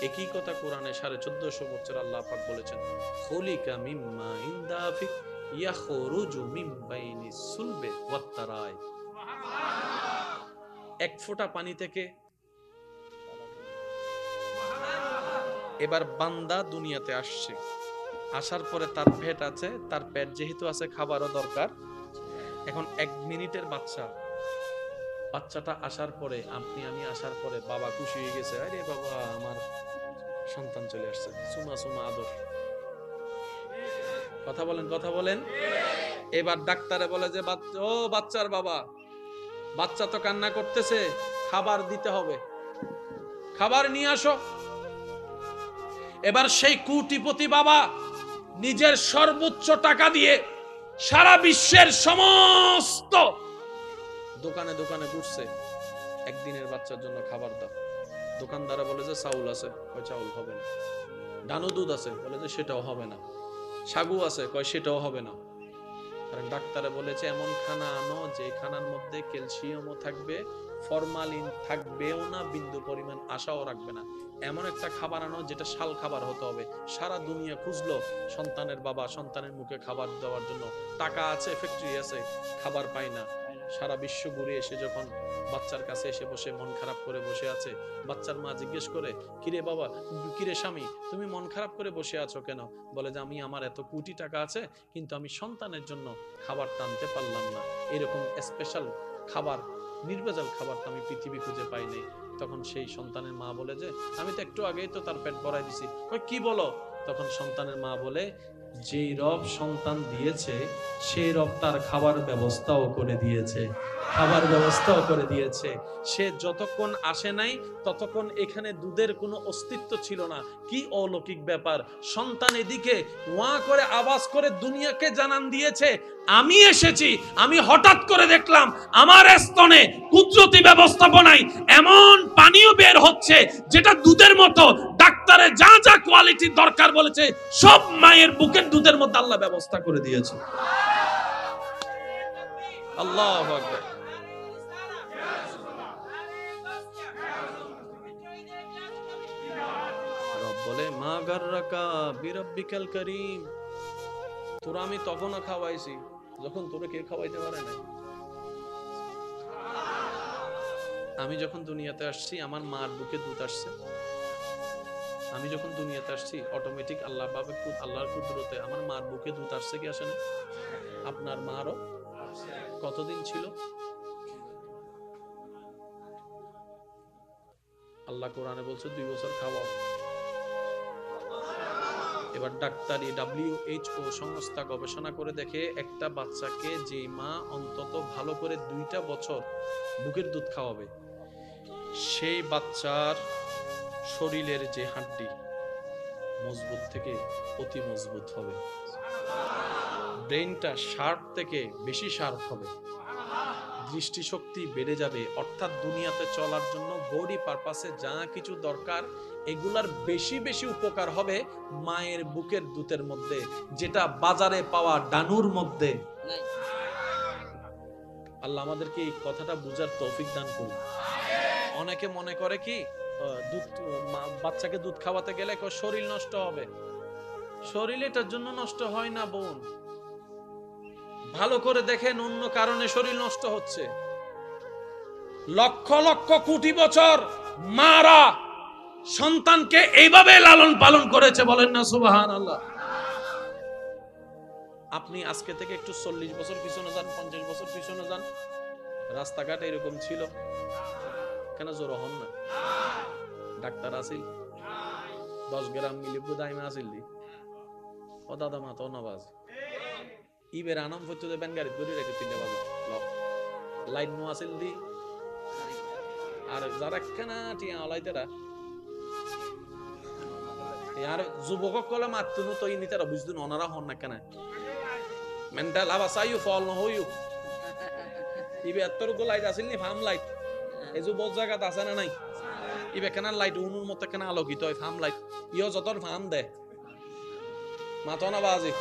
A: একই কথা কোরআনে 1450 বছর আল্লাহ পাক বলেছেন, খলিকা মিম্মা ইনদাফিক ইয়াখরুজু মিন বাইনিস সুলবে ওয়াত তারাই। 1 ফোঁটা পানি থেকে। এবার বান্দা দুনিয়াতে আসছে, আসার পরে তার পেট আছে, তার পেট যেহেতু আছে খাবারও দরকার। এখন 1 মিনিটের বাচ্চাটা আসার পরে, আপনি আমি আসার পরে বাবা খুশি হয়ে গেছে, আরে বাবা আমার সন্তান চলে আসছে, সুমা সুমা আদর। কথা বলেন কথা বলেন। এবার ডাক্তারে বলে যে ও বাচ্চার বাবা, বাচ্চা তো কান্না করতেছে, খাবার দিতে হবে, খাবার নিয়ে আসো। এবার সেই কোটিপতি বাবা নিজের সর্বোচ্চ টাকা দিয়ে সারা বিশ্বের সমস্ত দোকানে দোকানে ঘুরছে, একদিনের বাচ্চার জন্য খাবার দাও। দোকানদারা বলে যে চাউল আছে, ওই চাউল হবে না। ডানো দুধ আছে, বলে যে সেটাও হবে না। সাগু আছে, কয় সেটাও হবে না। কারণ ডাক্তারে বলেছে এমন খানা আনো যে খানার মধ্যে ক্যালসিয়ামও থাকবে, ফরমালিন থাকবেও না, বিন্দু পরিমাণ আশাও রাখবে না। এমন একটা খাবার আনো যেটা শাল খাবার হতে হবে। সারা দুনিয়া খুঁজলো সন্তানের বাবা সন্তানের মুখে খাবার দেওয়ার জন্য, টাকা আছে, ফ্যাক্টরি আছে, খাবার পায় না। সারা বিশ্ব ঘুরে এসে যখন বাচ্চার কাছে এসে বসে মন খারাপ করে বসে আছে, বাচ্চার মা জিজ্ঞেস করে, কিরে বাবা, কিরে স্বামী, তুমি মন খারাপ করে বসে আছো কেন? বলে যে আমি, আমার এত কোটি টাকা আছে কিন্তু আমি সন্তানের জন্য খাবার টানতে পারলাম না। এরকম স্পেশাল খাবার, নির্ভেজাল খাবার তো আমি পৃথিবী খুঁজে পাই নাই। তখন সেই সন্তানের মা বলে যে আমি তো একটু আগেই তো তার পেট ভরাই দিছি। কি বলো? তখন সন্তানের মা বলে, যেই রব সন্তান দিয়েছে সেই রব তার খাবার ব্যবস্থাও করে দিয়েছে, খাবার ব্যবস্থাও করে দিয়েছে। সে যতক্ষণ আসে নাই ততক্ষণ এখানে দুধের কোনো অস্তিত্ব ছিল না। কি অলৌকিক ব্যাপার! সন্তান এদিকে ওয়া করে আওয়াজ করে দুনিয়াকে জানান দিয়েছে আমি এসেছি। আমি হঠাৎ করে দেখলাম আমার স্তনে কুদরতি ব্যবস্থাপনায় এমন পানিও বের হচ্ছে যেটা দুধের মতো। ডাক্তারে যা যা কোয়ালিটি দরকার বলেছে সব মায়ের বুকের দুধের মধ্যে আল্লাহ ব্যবস্থা করে দিয়েছে। আল্লাহু আকবার। রব বলে মা গাররাকা বিরাব্বিকাল কারীম, তোরা আমি তখনও খাওয়াইছি যখন তোরে কে খাওয়াইতে পারে নাই। আমি যখন দুনিয়াতে আসছি আমার মার বুকে দুধ আসছে। আমি যখন দুনিয়াতে আসছি অটোমেটিক আল্লাহ বাবা আল্লাহর কুদরতে আমার মার বুকে দুধ আসছে কি আসে না? আপনার মারও কতদিন ছিল? আল্লাহ কোরআনে বলছে 2 বছর খাওয়াও। এবার ডাক্তারি WHO সংস্থা গবেষণা করে দেখে একটা বাচ্চাকে যে মা অন্তত ভালো করে 2টা বছর বুকের দুধ খাওয়াবে সেই বাচ্চার শরীরের যে হাড্ডি মজবুত থেকে অতি মজবুত হবে, ব্রেনটা শার্প থেকে বেশি শার্প হবে, দৃষ্টিশক্তি বেড়ে যাবে। অর্থাৎ দুনিয়াতে চলার জন্য বডি পারপাসে যা কিছু দরকার এগুলার বেশি বেশি উপকার হবে মায়ের বুকের দুধের মধ্যে, যেটা বাজারে পাওয়া ডানুর মধ্যে। আল্লাহ আমাদেরকে এই কথাটা বুঝার তৌফিক দান করুন। অনেকে মনে করে কি দুধ, বাচ্চাকে দুধ খাওয়াতে গেলে শরীর নষ্ট হবে। শরীর এটার জন্য নষ্ট হয় না বোন। ভালো করে দেখেন অন্য কারণে শরীর নষ্ট হচ্ছে। লক্ষ লক্ষ কোটি বছর মারা সন্তানকে এইভাবে লালন পালন করেছে, বলেন না সুবহানাল্লাহ। আপনি আজকে থেকে একটু 40 বছর পিছনে যান, 50 বছর পিছনে যান, রাস্তাঘাট এরকম ছিল কেন? জোর হন না। ডাক্তার আসিল 10 গ্রাম মিলি বুদাইমা আসিল দি ও দাদা মা তো নবাজ ইবের আনাম ফটো দেবেন গাড়ি ধরে রেখে 3টা বাজে লাইন নো আসিল দি। আর যারা কেনা টিয়া আলাইতেরা আর যুবক কলে মাতুনো তো ইনি তারা বুঝদুন ওনারা হন না কেন মেন্টাল আবাসাইউ ফল ন হইউ ইবে এতর গো লাইট আসিল নি ফার্ম লাইট এই যে বড় জায়গা আছে না নাই ইবে কেন লাইট উনুর মত কেন আলোকিত হয় ফার্ম লাইট ইও যতর ফার্ম দে মাতো না বাজি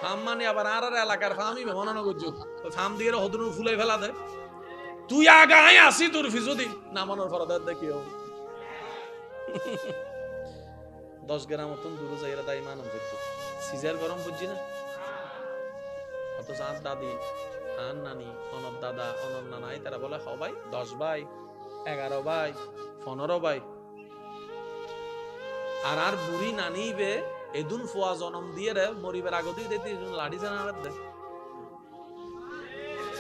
A: ফার্ম মানে আবার আর এলাকার ফার্মই মনে করছো ওই ফার্ম দিয়ে হদুনুর ফুলে ফেলা দে। তুই আগায় আসি তোর ফিজুদি নামানোর ফরাদার দেখি 10 গ্রাম মতন দূর যাইরা দাই মানম করতো সিজার গরম বুঝছি না। অথচ আর দাদি আর নানি অনর দাদা অনর নানাই তারা বলে হ ভাই 10 ভাই 11 ভাই 15 ভাই। আর আর বুড়ি নানি বে এদুন ফুয়া জনম দিয়ে রে মরিবের আগদি দিতে লাঠি জানা দে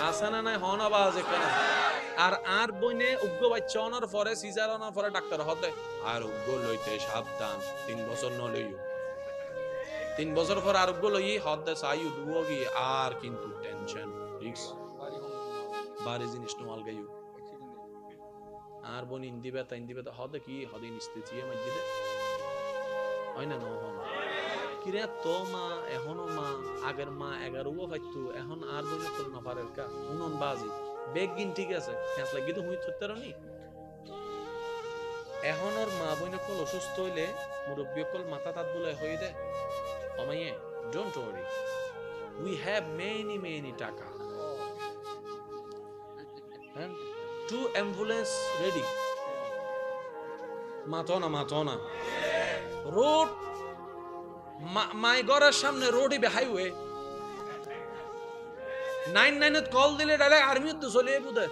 A: আসে না নাই হন আওয়াজ এখানে। আর আর বইনে উগ্র বাচ্চা অনার পরে সিজার অনার পরে ডাক্তার হতে আর উগ্র লইতে সাবধান 3 বছর ন লইও 3 বছর পর আর উগ্র লই হতে সাইউ দুওগি আর কিন্তু টেনশন রিক্স বারে জিনিস নমাল গাইউ আর বন ইন্দিবে হতে কি হদিন ইস্তেচিয়ে মসজিদে হয় না ন হন কিরে তো মা এখনো মা আগের মা 11 পাইতো এখন আর বইনে ফুল না পারে কা উনন বাজি বেগ গিন ঠিক আছে খেস লাগি তো হুই থতেরনি এখন ওর মা বোনে কল অসুস্থ হইলে মুরব্বী কল মাথা তাত বলে হয়ে দেয় অমাইয়ে don't worry we have many taka হ্যাঁ 2 অ্যাম্বুলেন্স রেডি মাতো না রোড মাই ঘরের সামনে রোডই বে হাইওয়ে 99 কল দিলে ডাইরেক্ট আর্মি তো চলে বুদে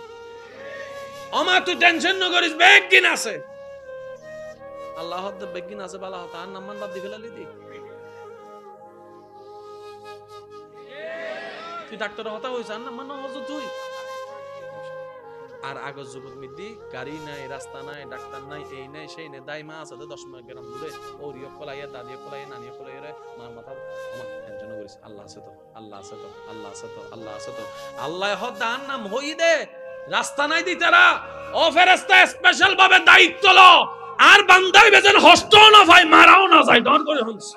A: আমা তুই টেনশন না করিস বেগিন আছে আল্লাহ হদ্দ বেগিন আছে বালা হতা আর নামান বাদ দি ফেলালি দি তুই ডাক্তার হতা হইছ আর নামান হজ তুই আর আগজ যুবক মিদ্দি গাড়ি নাই রাস্তা নাই ডাক্তার নাই এই নাই সেই নাই দাইমা আছে 10 গ্রাম দূরে ওরিও কলাইয়া দাদিও কলাইয়া নানিও কলাইয়া রে মার মাথা আমার টেনশন করিস আল্লাহ আছে তো আল্লাহ হদান নাম হই দে রাস্তা নাই দি তারা ও ফেরেশতা স্পেশাল ভাবে দায়িত্ব লো আর বান্দাই বেজন হস্ত না ভাই মারাও না যায় ডর করে হইস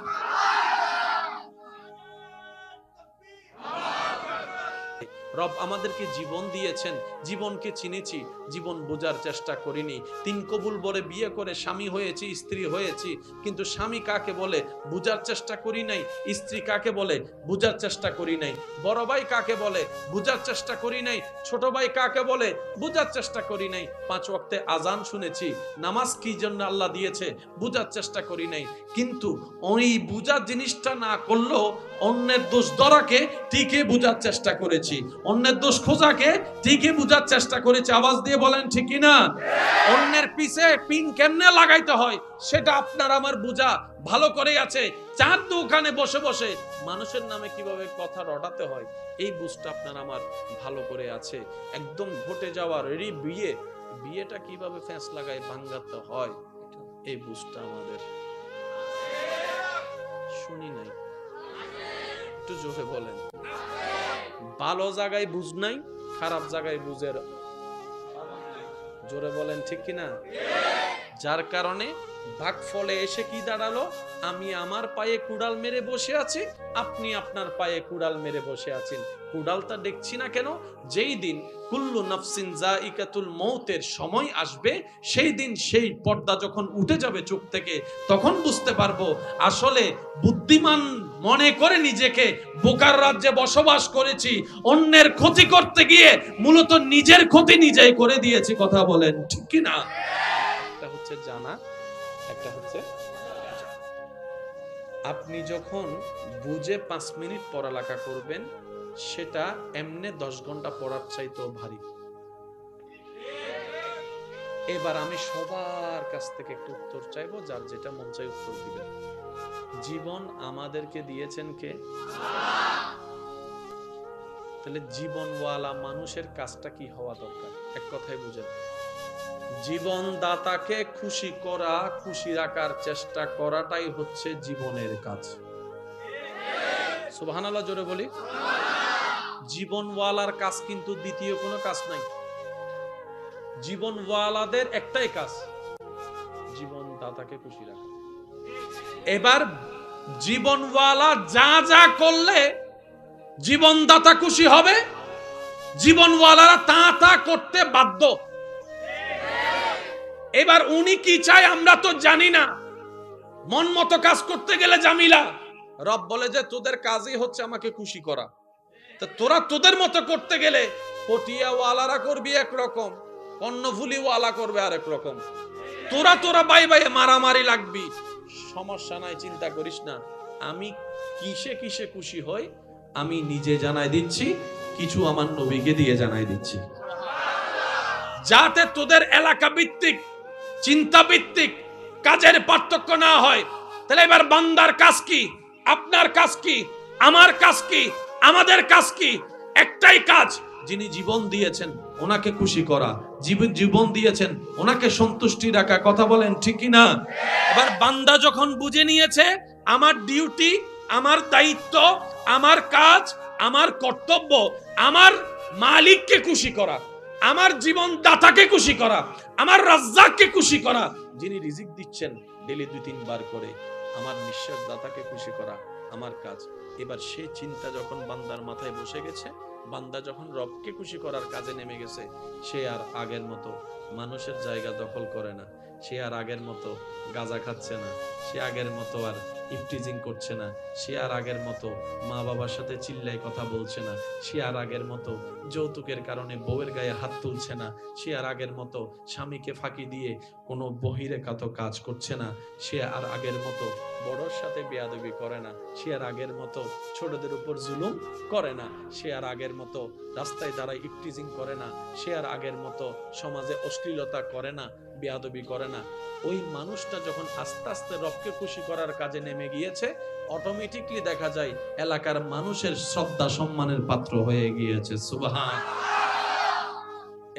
A: রব আমাদেরকে জীবন দিয়েছেন জীবনকে চিনেছি জীবন বোঝার চেষ্টা করিনি 3 কবুল বলে বিয়ে করে স্বামী হয়েছি স্ত্রী হয়েছি কিন্তু স্বামী কাকে বলে বোঝার চেষ্টা করি নাই স্ত্রী কাকে বলে বোঝার চেষ্টা করি নাই বড় ভাই কাকে বলে বোঝার চেষ্টা করি নাই ছোট ভাই কাকে বলে বোঝার চেষ্টা করি নাই 5 ওয়াক্তে আজান শুনেছি নামাজ কি জন্য আল্লাহ দিয়েছে বোঝার চেষ্টা করি নাই কিন্তু ওই বোঝার জিনিসটা না করলেও অন্যের দোষ ধরাকে ঠিকই বোঝার চেষ্টা করেছি অন্যের দোষ খোঁজাকে ঠিকই বোঝার চেষ্টা করেছি আওয়াজ দিয়ে বলেন ঠিক না অন্যের পিছে পিন কেমনে লাগাইতে হয় সেটা আপনার আমার বোঝা ভালো করে আছে চার দোকানে বসে বসে মানুষের নামে কিভাবে কথা রটাতে হয় এই বুঝটা আপনার আমার ভালো করে আছে একদম ঘটে যাওয়ার রেডি বিয়েটা কিভাবে ফ্যাঁস লাগায় ভাঙাতে হয় এই বুঝটা আমাদের শুনি নাই একটু জোরে বলেন ভালো জায়গায় বুঝ নাই খারাপ জায়গায় বুঝের জোরে বলেন ঠিক কিনা যার কারণে ভাগফলে এসে কি দাঁড়ালো আমি আমার পায়ে কুড়াল মেরে বসে আছি আপনি আপনার পায়ে কুড়াল মেরে বসে আছেন কুড়ালটা দেখছি না কেন যেই দিন কুল্লু নাফসিন যায়িকাতুল মউতের সময় আসবে সেই দিন সেই পর্দা যখন উঠে যাবে চোখ থেকে তখন বুঝতে পারবো আসলে বুদ্ধিমান মনে করে নিজেকে বোকার রাজ্যে বসবাস করেছি অন্যের ক্ষতি করতে গিয়ে মূলত নিজের ক্ষতি নিজেই করে দিয়েছি কথা বলেন ঠিক কি না একটা হচ্ছে জানা একটা হচ্ছে আপনি যখন বুঝে 5 মিনিট পড়ালেখা করবেন সেটা এমনি 10 ঘন্টা পড়ার চাইতেও ভারী এবার আমি সবার কাছ থেকে একটু উত্তর চাইবো যার যেটা মন চাই উত্তর দিবেন জীবন আমাদেরকে দিয়েছেন কে তাহলে জীবনওয়ালা মানুষের কাজটা কি হওয়া দরকার এক কথায় বুঝেন জীবন দাতাকে খুশি করা খুশি রাখার চেষ্টা করাটাই হচ্ছে জীবনের কাজ সুবহানাল্লাহ জোরে বলি জীবনওয়ালার কাজ কিন্তু দ্বিতীয় কোনো কাজ নাই জীবনওয়ালাদের একটাই কাজ জীবন দাতাকে খুশি রাখা এবার জীবনওয়ালা যা যা করলে জীবনদাতা খুশি হবে জীবনওয়ালারা তা করতে বাধ্য এবার উনি কি চায় আমরা তো জানি না মন মতো কাজ করতে গেলে জামিলা রব বলে যে তোদের কাজই হচ্ছে আমাকে খুশি করা তা তোরা তোদের মতো করতে গেলে পটিয়াওয়ালারা করবি একরকম কর্ণফুলিওয়ালা করবে আরেক রকম তোরা বাই মারামারি লাগবি সমস্যা নাই চিন্তা করিস না আমি কিসে খুশি হই আমি নিজে জানাই দিচ্ছি কিছু আমার নবীকে দিয়ে জানাই দিচ্ছি যাতে তোদের এলাকা ভিত্তিক চিন্তা ভিত্তিক কাজের পার্থক্য না হয় তাহলে এবার বান্দার কাজ কি আপনার কাজ কি আমার কাজ কি আমাদের কাজ কি একটাই কাজ যিনি জীবন দিয়েছেন ওনাকে খুশি করা জীবন দিয়েছেন ওনাকে সন্তুষ্টি রাখা কথা বলেন ঠিক না এবার বান্দা যখন বুঝে নিয়েছে আমার ডিউটি আমার দায়িত্ব আমার কাজ আমার কর্তব্য আমার মালিককে খুশি করা আমার জীবন দাতাকে খুশি করা আমার রাজ্জাককে খুশি করা যিনি রিজিক দিচ্ছেন ডেলি 2-3 বার করে আমার নিঃশ্বাস দাতাকে খুশি করা আমার কাজ এবার সেই চিন্তা যখন বান্দার মাথায় বসে গেছে বান্দা যখন রবকে খুশি করার কাজে নেমে গেছে সে আর আগের মতো মানুষের জায়গা দখল করে না, সে আর আগের মতো গাঁজা খাচ্ছে না, সে আগের মতো আর ইফটিজিং করছে না, সে আর আগের মতো মা বাবার সাথে চিল্লাই কথা বলছে না, সে আর আগের মতো যৌতুকের কারণে বউয়ের গায়ে হাত তুলছে না, সে আর আগের মতো স্বামীকে ফাঁকি দিয়ে কোনো বহিরেকাত কাজ করছে না, সে আর আগের মতো বড়র সাথে বেয়াদবি করে না, সে আর আগের মতো ছোটদের উপর জুলুম করে না, সে আর আগের মতো রাস্তায় দাঁড়ায় ইফটিজিং করে না, সে আর আগের মতো সমাজে অশ্লীলতা করে না, বেয়াদবি করে না। ওই মানুষটা যখন আস্তে আস্তে রবকে খুশি করার কাজে নেমে গিয়েছে, অটোমেটিকলি দেখা যায় এলাকার মানুষের শ্রদ্ধা সম্মানের পাত্র হয়ে গিয়েছে। সুবহান।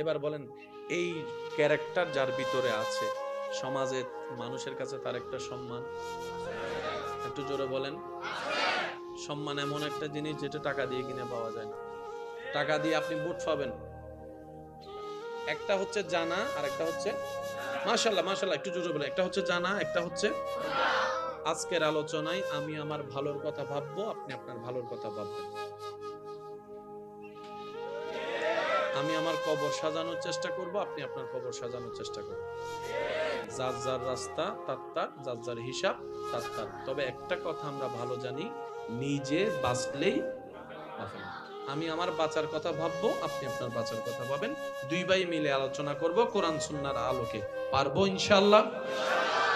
A: এবার বলেন, এই ক্যারেক্টার যার ভিতরে আছে, সমাজে মানুষের কাছে তার একটা সম্মান, একটু জোরে বলেন। সম্মান এমন একটা জিনিস যেটা টাকা দিয়ে কিনে পাওয়া যায় না। টাকা দিয়ে আপনি বুট পাবেন, একটা হচ্ছে জানা আর একটা হচ্ছে, মাশাআল্লাহ মাশাআল্লাহ, একটু জোরে বলেন, একটা হচ্ছে জানা, একটা হচ্ছে। আজকের আলোচনায় আমি আমার ভালোর কথা ভাববো, আপনি আপনার ভালোর কথা ভাববেন। আমি আমার কবর সাজানোর চেষ্টা করব, আপনি আপনার কবর সাজানোর চেষ্টা করবেন। যার যার রাস্তা তার তার, যার যার হিসাব তার তার। তবে একটা কথা আমরা ভালো জানি, নিজে বাঁচলেই বাঁচা। আমি আমার বাঁচার কথা ভাববো, আপনি আপনার বাঁচার কথা ভাবেন। দুই ভাই মিলে আলোচনা করব কোরআন সুন্নাহর আলোকে। পারবো ইনশাআল্লাহ?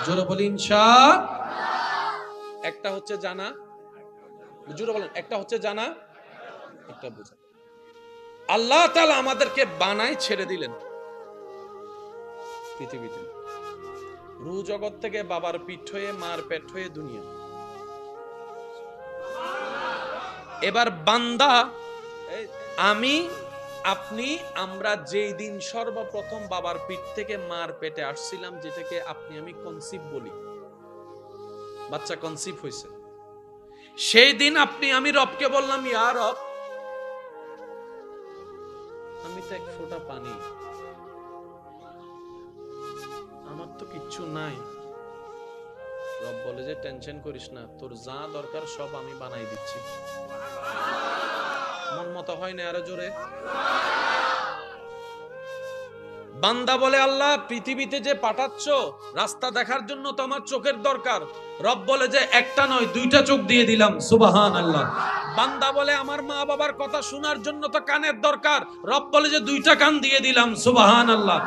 A: জোরে বলি ইনশাআল্লাহ। একটা হচ্ছে জানা, জোরে বলেন, একটা হচ্ছে জানা, একটা বোঝা। আল্লাহ তাআলা আমাদেরকে বানায় ছেড়ে দিলেন পৃথিবীতে, রূহ জগৎ থেকে বাবার পিঠ হয়ে মার পেট হয়ে দুনিয়া। এবার বান্দা, আমি আপনি আমরা যেই দিন সর্বপ্রথম বাবার পিঠ থেকে মার পেটে আসছিলাম, যেটাকে আপনি আমি কনসিভ বলি, বাচ্চা কনসিভ হয়েছে, সেই দিন আপনি আমি রবকে বললাম, ইয়া রব, আমি তো এক ফোঁটা পানি, আমার তো কিচ্ছু নাই। রব বলে যে টেনশন করিস না, তোর যা দরকার সব আমি বানাই দিচ্ছি। মন মতো হয় না, আরো জোরে। বান্দা বলে, আল্লাহ পৃথিবীতে যে পাঠাচ্ছ রাস্তা দেখার জন্য তো আমার চোখের দরকার। রব বলে যে একটা নয় দুইটা চোখ দিয়ে দিলাম। সুবহানাল্লাহ। বান্দা বলে, আমার মা বাবার কথা শোনার জন্য তো কানের দরকার। রব বলে যে দুইটা কান দিয়ে দিলাম। সুবহানাল্লাহ।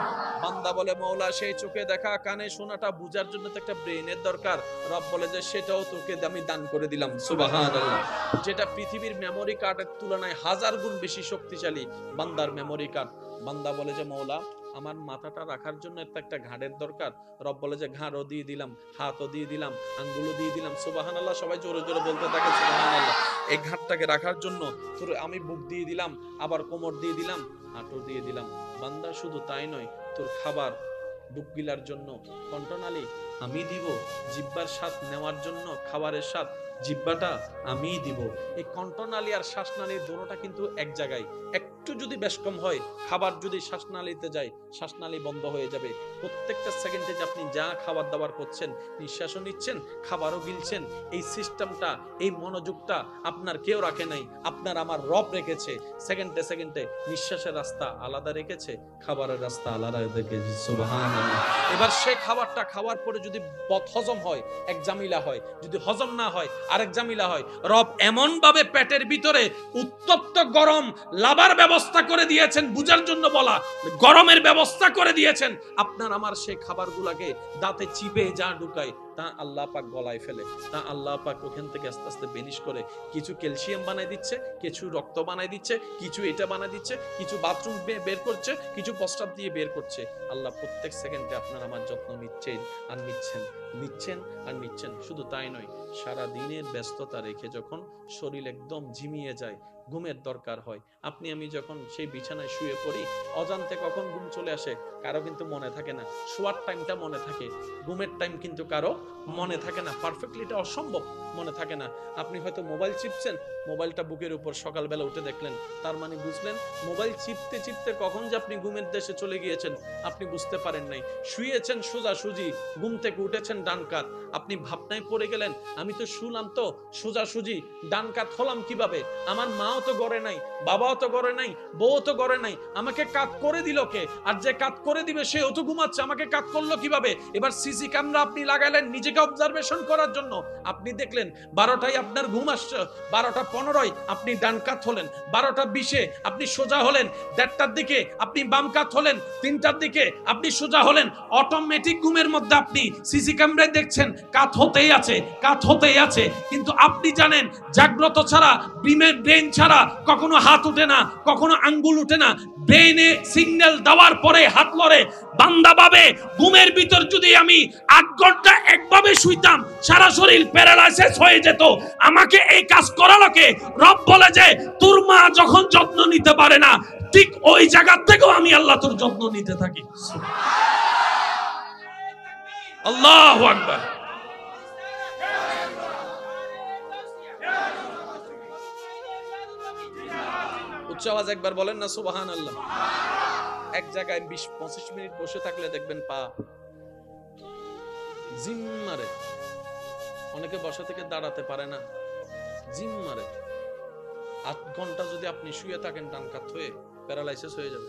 A: বান্দা বলে, মওলা সেই চোখে দেখা কানে শোনাটা বুঝার জন্য তো একটা ব্রেনের দরকার। রব বলে যে সেটাও তোকে আমি দান করে দিলাম। সুবহানাল্লাহ। যেটা পৃথিবীর মেমোরি কার্ডের তুলনায় 1000 গুণ বেশি শক্তিশালী বান্দার মেমোরি কার্ড। বান্দা বলে যে মওলা, আমার মাথাটা রাখার জন্য একটা ঘাড়ের দরকার। রব বলে যে ঘাড়ও দিয়ে দিলাম, হাতও দিয়ে দিলাম, আঙ্গুলও দিয়ে দিলাম। সুবহানাল্লাহ। সবাই জোরে জোরে বলতে থাকে সুবহানাল্লাহ। এই ঘাড়টাকে রাখার জন্য তোর আমি বুক দিয়ে দিলাম, আবার কোমর দিয়ে দিলাম, হাঁটু দিয়ে দিলাম। বান্দা শুধু তাই নয়, তোর খাবার বুক গিলার জন্য কণ্ঠনালী আমি দিব, জিহ্বার স্বাদ নেওয়ার জন্য খাবারের স্বাদ জিহ্বাটা আমি দিব। এই কণ্ঠনালী আর শ্বাসনালীর দোনোটা কিন্তু এক জায়গায়। একটু যদি বেশ কম হয়, খাবার যদি শ্বাসনালীতে যায়, শ্বাসনালী বন্ধ হয়ে যাবে। প্রত্যেকটা সেকেন্ডে যে আপনি যা খাবার দাবার করছেন, নিঃশ্বাসও নিচ্ছেন, খাবারও গিলছেন, এই সিস্টেমটা, এই মনোযোগটা আপনার কেউ রাখে নাই, আপনার আমার রব রেখেছে। সেকেন্ডে সেকেন্ডে নিঃশ্বাসের রাস্তা আলাদা রেখেছে, খাবারের রাস্তা আলাদা রেখেছে। সুবহানাল্লাহ। এবার সেই খাবারটা খাওয়ার পরে যদি বদহজম হয়, এক জামিলা হয়, যদি হজম না হয়, আরেক জামিলা হয়। রব এমন ভাবে পেটের ভিতরে উত্তপ্ত গরম লাভার ব্যবস্থা করে দিয়েছেন, বুঝার জন্য বলা, গরমের ব্যবস্থা করে দিয়েছেন। আপনার আমার সেই খাবারগুলোকে দাঁতে চিপে যা ঢুকায় তা আল্লাহ পাক গলায় ফেলে, তা আল্লাহ পাক ওখান থেকে আস্তে আস্তে বেনিশ করে কিছু ক্যালসিয়াম বানাই দিচ্ছে, কিছু রক্ত বানাই দিচ্ছে, কিছু এটা বানাই দিচ্ছে, কিছু বাথরুম বের করছে, কিছু প্রস্রাব দিয়ে বের করছে। আল্লাহ প্রত্যেক সেকেন্ডে আপনার আমার যত্ন নিচ্ছেন আর নিচ্ছেন, নিচ্ছেন আর নিচ্ছেন। শুধু তাই নয়, সারা দিনের ব্যস্ততা রেখে যখন শরীর একদম ঝিমিয়ে যায়, ঘুমের দরকার হয়, আপনি আমি যখন সেই বিছানায় শুয়ে পড়ি, অজান্তে কখন ঘুম চলে আসে কারো কিন্তু মনে থাকে না। শোয়ার টাইমটা মনে থাকে, ঘুমের টাইম কিন্তু কারো মনে থাকে না। পারফেক্টলি এটা অসম্ভব, মনে থাকে না। আপনি হয়তো মোবাইল চিপছেন, মোবাইলটা বুকের উপর, সকালবেলা উঠে দেখলেন, তার মানে বুঝলেন মোবাইল চিপতে চিপতে কখন যে আপনি ঘুমের দেশে চলে গিয়েছেন আপনি বুঝতে পারেন নাই। শুয়েছেন সোজাসুজি, ঘুম থেকে উঠেছেন ডান কাত, আপনি ভাবনায় পড়ে গেলেন, আমি তো শুলাম তো সোজাসুজি, ডান কাত হলাম কিভাবে? আমার মাও মাও তো ঘরে নাই, বাবাও তো ঘরে নাই, বউ তো ঘরে নাই, আমাকে কাট করে দিল কে? আর যে কাট করে দিবে সেও তো ঘুমাচ্ছে, আমাকে কাট করলো কিভাবে? এবার সিসি ক্যামেরা আপনি লাগাইলেন নিজেকে অবজারভেশন করার জন্য। আপনি দেখলেন 12টায় আপনার ঘুম আসছে, 12:15 আপনি ডান কাত হলেন, 12:20 আপনি সোজা হলেন, 1:30টার দিকে আপনি বাম কাত হলেন, 3টার দিকে আপনি সোজা হলেন। অটোমেটিক ঘুমের মধ্যে আপনি সিসি ক্যামেরায় দেখছেন কাত হতেই আছে, কাত হতেই আছে। কিন্তু আপনি জানেন জাগ্রত ছাড়া, ব্রেন ছাড়া কখনো হাত উঠে না, কখনো আঙ্গুল উঠে না। ব্রেনে সিগন্যাল দেওয়ার পরে হাত লড়ে। বান্দা ভাবে ঘুমের ভিতর যদি আমি 8 ঘন্টা একভাবে শুইতাম সারা শরীর প্যারালাইসিস হয়ে যেত। আমাকে এই কাজ করালো কে? রব বলে যে তোর মা যখন যত্ন নিতে পারে না, ঠিক ওই জায়গা থেকেও আমি আল্লাহ তোর যত্ন নিতে থাকি। আল্লাহু আকবার। উচ্চ আওয়াজ একবার বলেন না সুবহানাল্লাহ। এক জায়গায় 20-25 মিনিট বসে থাকলে দেখবেন পা জিম মারে। অনেকে বসা থেকে দাঁড়াতে পারে না, জিম মারে। 8 ঘন্টা যদি আপনি শুয়ে থাকেন ডান কাত হয়ে, প্যারালাইসিস হয়ে যাবে।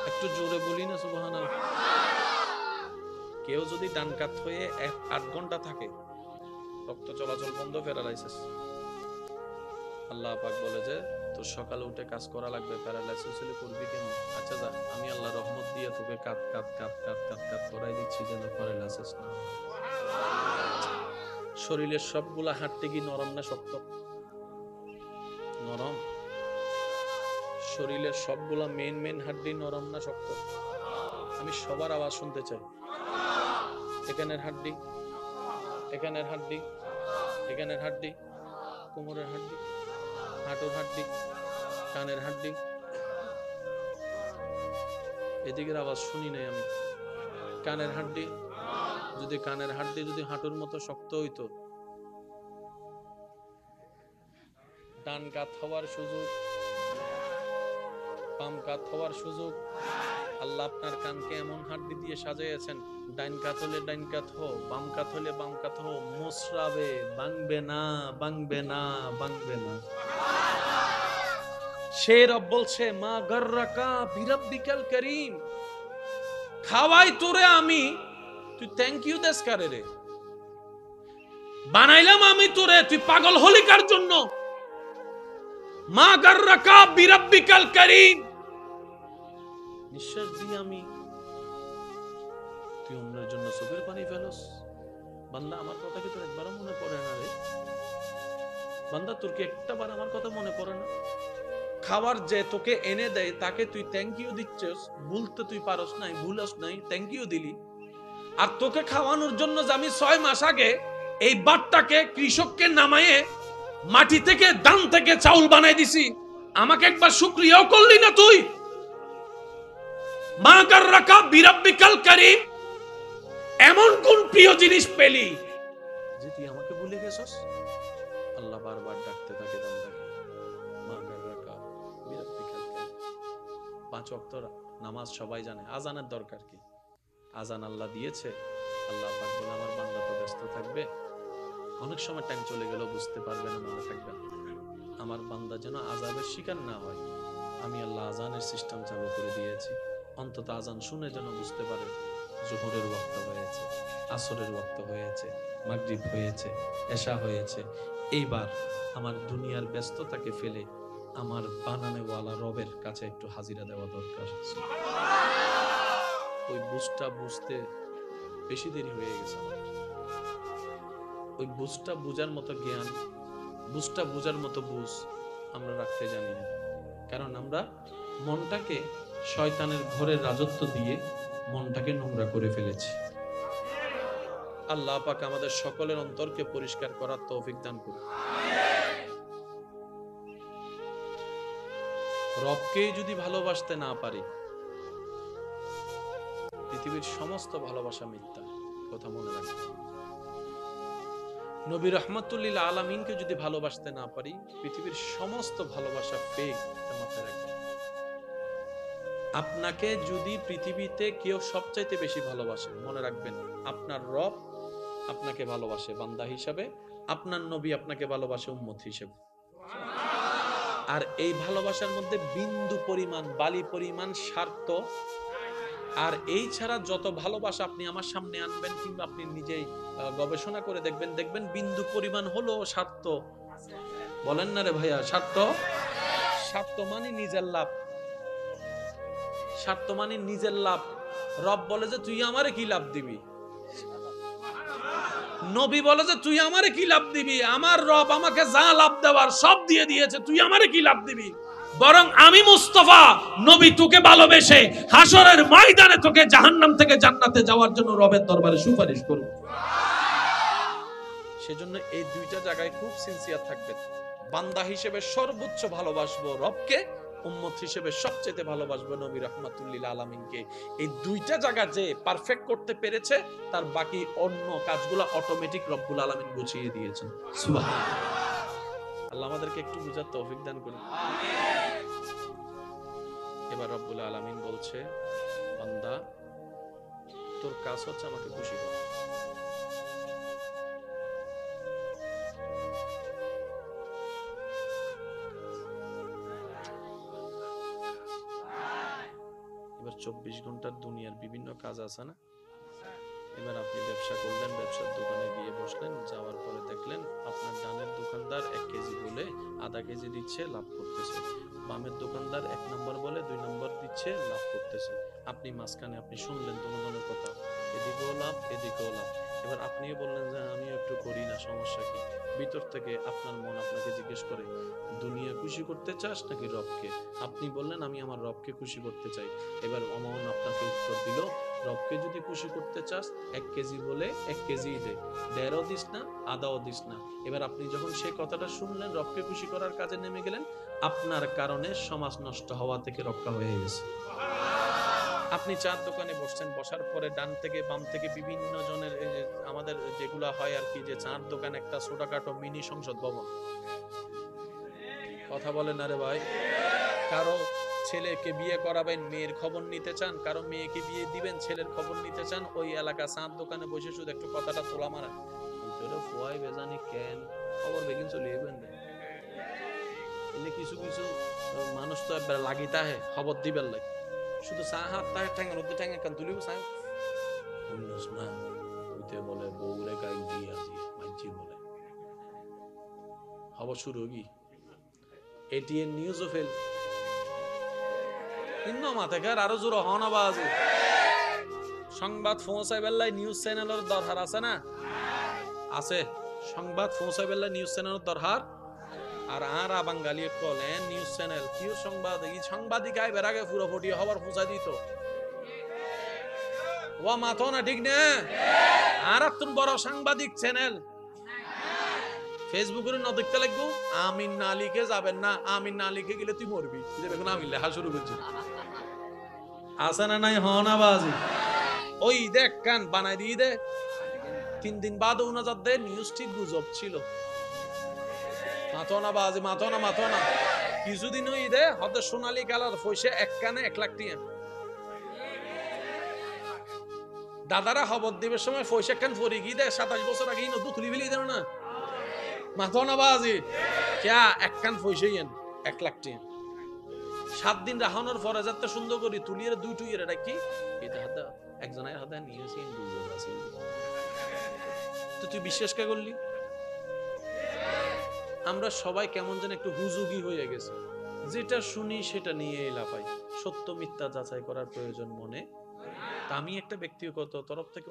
A: একটু জোরে বলি না সুবহানাল্লাহ। কেউ যদি ডান কাত হয়ে 8 ঘন্টা থাকে, রক্ত চলাচল বন্ধ, প্যারালাইসিস। আল্লাহ পাক বলে যে তোর সকালে উঠে কাজ করা লাগবে, প্যারালাইসিস হলে করবি কেমন? আচ্ছা যা, আমি আল্লাহ রহমত দিয়ে তোকে কাত কাত কাত কাত কাত কাত করাই দিচ্ছি যেন প্যারালাইসিস না। শরীরের সবগুলা হাড়টি কি নরম না শক্ত? নরম। শরীরের সবগুলা মেন হাড্ডি নরম না শক্ত? আমি সবার আওয়াজ শুনতে চাই। এখানের হাড্ডি, এখানের হাড্ডি, এখানের হাড্ডি, কোমরের হাড্ডি, হাঁটুর হাড্ডি, কানের হাড্ডি। এদিকের আওয়াজ শুনি নাই আমি। কানের হাড্ডি, যদি কানের হাড্ডি যদি হাঁটুর মতো শক্ত হইতো, ডান কাত হওয়ার সুযোগ, বাম কাত হওয়ার সুযোগ। আল্লাহ আপনার কানকে এমন হাড্ডি দিয়ে সাজাইয়েছেন, ডাইন কাত হলে ডাইন কাত হো, বাম কাত হলে বাম কাত হো, মোসরাবে, ভাঙবে না, ভাঙবে না, ভাঙবে না। সে রব বলছে মা গর্রাকা বিরাব্বিকাল করিম, খাওয়াই তোরে আমি, তুই থ্যাংক ইউ দেস কারে রে? বানাইলাম আমি তোরে, তুই পাগল হলি কার জন্য? মা গর্রাকা বিরাব্বিকাল করিম, নিঃশ্বাস দিয়ে আমি, তুই অন্যের জন্য চোখের পানি ফেলস। বান্দা আমার কথা কি তোর একবারও মনে পড়ে না রে? বান্দা তোর কি একটাবার আমার কথা মনে পড়ে না? খাবার যে তোকে এনে দেয় তাকে তুই থ্যাংক ইউ দিচ্ছিস, ভুলতে তুই পারস নাই, ভুলস নাই, থ্যাংক ইউ দিলি। আর তোকে খাওয়ানোর জন্য যে আমি 6 মাস আগে এই বাটটাকে কৃষককে নামায়ে মাটি থেকে ধান থেকে চাউল বানাই দিছি, আমাকে একবার শুকরিয়াও করলি না তুই? মা গর্রাকা বিরাব্বিকাল করিম, এমন কোন প্রিয় জিনিস পেলি যে তুই আমাকে ভুলে গেছস? আল্লাহ বারবার ডাকতে থাকে বান্দাকে, মা গর্রাকা বিরাব্বিকাল করিম। 5 ওয়াক্ত নামাজ সবাই জানে, আজানের দরকার কি? আজান আল্লাহ দিয়েছে, আল্লাহ পাক বলে আমার বান্দা তো ব্যস্ত থাকবে, অনেক সময় টাইম চলে গেল বুঝতে পারবে না, মনে থাকবে না। আমার বান্দা যেন আযাবের শিকার না হয়, আমি আল্লাহ আজানের সিস্টেম চালু করে দিয়েছি। অন্তত আজান শুনে যেন বুঝতে পারে জোহরের ওয়াক্ত হয়েছে, আসরের ওয়াক্ত হয়েছে, মাগরিব হয়েছে, এশা হয়েছে। এইবার আমার দুনিয়ার ব্যস্ততাকে ফেলে আমার বানানেওয়ালা রবের কাছে একটু হাজিরা দেওয়া দরকার। ওই বুঝটা বুঝতে বেশি দেরি হয়ে গেছে আমার। ওই বুঝটা বুঝার মতো জ্ঞান, বুঝটা বুঝার মতো বুঝ আমরা রাখতে জানি না। কারণ আমরা মনটাকে শয়তানের ঘরের রাজত্ব দিয়ে মনটাকে নোংরা করে ফেলেছি। আল্লাহ পাক আমাদের সকলের অন্তরকে পরিষ্কার করার তৌফিক দান করুন। রবকে যদি ভালোবাসতে না পারি, পৃথিবীর সমস্ত ভালোবাসা মিথ্যা, কথা মনে রাখবেন। নবী রাহমাতুল্লিল আলামিনকে যদি ভালোবাসতে না পারি, পৃথিবীর সমস্ত ভালোবাসা ফেক, মাথায় রাখবেন। আপনাকে যদি পৃথিবীতে কেউ সবচাইতে বেশি ভালোবাসে, মনে রাখবেন আপনার রব আপনাকে ভালোবাসে বান্দা হিসাবে, আপনার নবী আপনাকে ভালোবাসে উম্মত হিসেবে। আর এই ভালোবাসার মধ্যে বিন্দু পরিমাণ বালি পরিমাণ স্বার্থ, আর এই ছাড়া যত ভালোবাসা আপনি আমার সামনে আনবেন কিংবা আপনি নিজেই গবেষণা করে দেখবেন, দেখবেন বিন্দু পরিমাণ হলো স্বার্থ। বলেন না রে ভাইয়া, স্বার্থ। স্বার্থ মানে নিজের লাভ, স্বার্থ মানে নিজের লাভ। রব বলে যে তুই আমারে কি লাভ দিবি, নবী বলে যে তুই আমারে কি লাভ দিবি, আমার রব আমাকে যা লাভ দেওয়ার সব দিয়ে দিয়েছে, তুই আমারে কি লাভ দিবি। বরং আমি মুস্তাফা নবী তোকে ভালোবেসে হাসরের ময়দানে তোকে জাহান্নাম থেকে জান্নাতে যাওয়ার জন্য রবের দরবারে সুপারিশ করব। সেজন্য এই দুইটা জায়গায় খুব সিনসিয়ার থাকবেন। বান্দা হিসেবে সর্বোচ্চ ভালোবাসবো রবকে, উম্মত হিসেবে সবচেয়ে ভালোবাসবো নবী রাহমাতুল্লিল আলামিনকে। এই দুইটা জায়গা যে পারফেক্ট করতে পেরেছে, তার বাকি অন্য কাজগুলো অটোমেটিক রব্বুল আলামিন গুছিয়ে দিয়েছেন। সুবহানাল্লাহ। আল্লাহ আমাদেরকে একটু বুঝার তৌফিক দান করুন। এবার রব্বুল আলামিন বলছে, বান্দা তোর কাজ হচ্ছে আমাকে খুশি করা। এবার 24 ঘন্টার দুনিয়ার বিভিন্ন কাজ আছে না। এবার আপনি ব্যবসা করলেন, ব্যবসার দোকানে গিয়ে বসলেন, যাওয়ার পরে দেখলেন আপনার ডানের দোকানদার 1 কেজি বলে আধা কেজি দিচ্ছে, লাভ করতেছে। বামের দোকানদার 1 নম্বর বলে 2 নম্বর দিচ্ছে, লাভ করতেছে। আপনি মাঝখানে আপনি শুনলেন দুজনের কথা, এদিকেও লাভ এদিকেও লাভ। এবার আপনিও বললেন যে আমিও একটু করি না, সমস্যা কি। ভিতর থেকে আপনার মন আপনাকে জিজ্ঞেস করে, দুনিয়া খুশি করতে চাস নাকি রবকে? আপনি বললেন আমি আমার রবকে খুশি করতে চাই। এবার মন আপনাকে উত্তর দিল, রবকে যদি খুশি করতে চাস 1 কেজি বলে 1 কেজি দে, 1.5 দিস না, আধাও দিস না। এবার আপনি যখন সেই কথাটা শুনলেন, রবকে খুশি করার কাজে নেমে গেলেন, আপনার কারণে সমাজ নষ্ট হওয়া থেকে রক্ষা হয়ে গেছে। আপনি চার দোকানে বসছেন, বসার পরে ডান থেকে বাম থেকে বিভিন্ন জনের এই যে আমাদের যেগুলা হয় আর কি, যে চার দোকান একটা ছোটখাটো মিনি সংসদ ভবন। কথা বলেন না রে ভাই। কারো ছেলেকে বিয়ে করাবেন, মেয়ের খবর নিতে চান, কারো মেয়েকে বিয়ে দিবেন, ছেলের খবর নিতে চান, ওই এলাকা চার দোকানে বসে শুধু একটু কথাটা তোলা মারা, ভিতরে ফোয়াই বেজানি কেন খবর বেগিন চলে যাবেন। এলে কিছু কিছু মানুষ তো একবার লাগিতা হে খবর দিবেন লাগে, শুধু চা হাত তাহে ঠ্যাঙ্গের মধ্যে ঠ্যাঙ্গে কান তুলিব চা শুনলস না, ওইতে বলে বউরে গাই দিয়ে আজি মাইজি বলে খবর শুরু কি এটিএন নিউজও ফেল কিন্তু মাথাকার আরো জোর হন আওয়াজ। সংবাদ পৌঁছাই বেলায় নিউজ চ্যানেলের দরকার আছে না? আছে। সংবাদ পৌঁছাই বেলায় নিউজ চ্যানেলের দরকার। আর বাঙালি কলে নিউজ চ্যানেল কি সংবাদ, এই সাংবাদিক আই বেরাগে পুরো ফটিয়ে খবর পৌঁছাই দিত। ওয়া মাথো না ঠিক না? আর তুমি বড় সাংবাদিক চ্যানেল ফেসবুকের ন দেখতে লাগবো, আমিন না লিখে যাবেন না, আমিন না লিখে গেলে তুই মরবি। দেখুন আমিন লেখা শুরু করছি, আছে না নাই হন আবাজি। ওই দেখ কান বানাই দিয়ে দে, 3 দিন বাদ উনাজাত দে নিউজ ঠিক গুজব ছিল। মাথো না বাজি, মাথো না, মাথো না। কিছুদিন ওই দে হতে সোনালী কালার পয়সা 1 কানে 1 লাখ টাকা। দাদারা খবর দিবে সময় পয়সা কান ফরি গিয়ে দেয় 27 বছর আগে নতুন তুলি ফেলি দেন না। মাথো না বাজি ক্যা 1 কান পয়সা 1 লাখ টাকা। 7 দিন রাখানোর পরে যাতে সুন্দর করি তুলিয়ে 2 টুইয়ের এটা কি এটা হাতে একজনের হাতে নিয়েছি গুজব আছে। তো তুই বিশ্বাস কে করলি? আমরা সবাই কেমন যেন একটু হুজুগি হয়ে গেছে, যেটা শুনি সেটা নিয়ে লাফাই। সত্য মিথ্যা যাচাই করার প্রয়োজন মনে। তা আমি একটা ব্যক্তিগত তরফ থেকে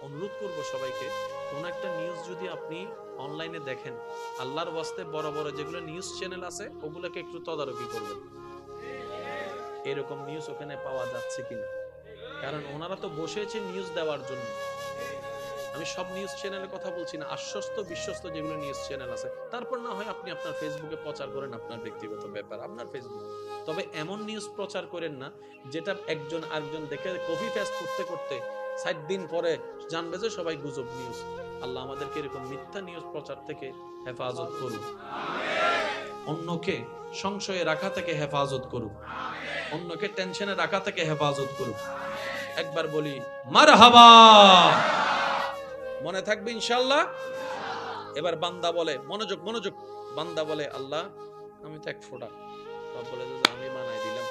A: অনুরোধ করব সবাইকে, কোন একটা নিউজ যদি আপনি অনলাইনে দেখেন, আল্লাহর ওয়াস্তে বড় বড় যেগুলো নিউজ চ্যানেল আছে ওগুলোকে একটু তদারকি করবেন, এরকম নিউজ ওখানে পাওয়া যাচ্ছে কিনা। কারণ ওনারা তো বসেছে নিউজ দেওয়ার জন্য। আমি সব নিউজ চ্যানেলের কথা বলছি না, আশ্বস্ত বিশ্বস্ত যেগুলো নিউজ চ্যানেল আছে, তারপর না হয় আপনি আপনার ফেসবুকে প্রচার করেন আপনার ব্যক্তিগত ব্যাপার, আপনার ফেসবুক। তবে এমন নিউজ প্রচার করেন না যেটা একজন আরেকজন দেখে কপি পেস্ট করতে করতে 7 দিন পরে জানবে যে সবাই গুজব নিউজ। আল্লাহ আমাদেরকে এরকম মিথ্যা নিউজ প্রচার থেকে হেফাজত করুন, অন্যকে সংশয়ে রাখা থেকে হেফাজত করুন, অন্যকে টেনশনে রাখা থেকে হেফাজত করুন। একবার বলি মারহাবা, মনে থাকবে ইনশাআল্লাহ। এবার বান্দা বলে, মনোযোগ মনোযোগ, বান্দা বলে আল্লাহ আমি তো এক ফোঁটা। রব বলে যে আমি বানাই দিলাম।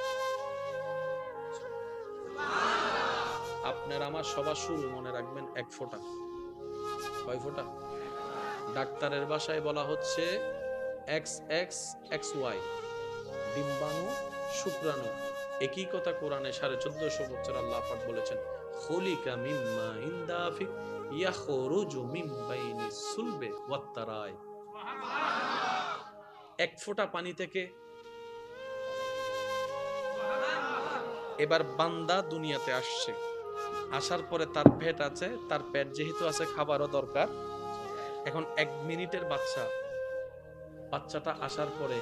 A: আপনার আমার সবার শুরু মনে রাখবেন এক ফোঁটা। কয় ফোঁটা? ডাক্তারের ভাষায় বলা হচ্ছে XXXY, ডিম্বাণু শুক্রাণু। একই কথা কোরআনে 1450 বছর আল্লাহ পাক বলেছেন, খুলিকা মিম্মা ইনদাফিক ইয়াখরুজু মিন বাইনিস সুলবে ওয়াত তারাই। এক ফোঁটা পানি থেকে। এবার বান্দা দুনিয়াতে আসছে, আসার পরে তার পেট আছে, তার পেট যেহেতু আছে খাবারও দরকার। এখন 1 মিনিটের বাচ্চা, বাচ্চাটা আসার পরে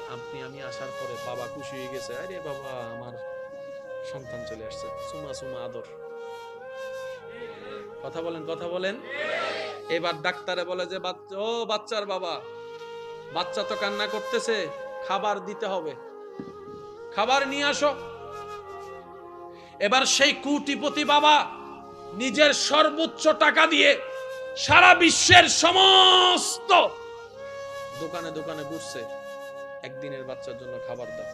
A: আমি আসার পরে বাবা খুশি হয়ে গেছে, আরে বাবা আমার সন্তান চলে আসছে, সুমা সুমা আদর। কথা বলেন কথা বলেন। এবার ডাক্তারে বলে যে ও বাচ্চার বাবা, বাচ্চা তো কান্না করতেছে, খাবার দিতে হবে, খাবার নিয়ে আসো। এবার সেই কোটিপতি বাবা নিজের সর্বোচ্চ টাকা দিয়ে সারা বিশ্বের সমস্ত দোকানে দোকানে ঘুরছে, একদিনের বাচ্চার জন্য খাবার দাও।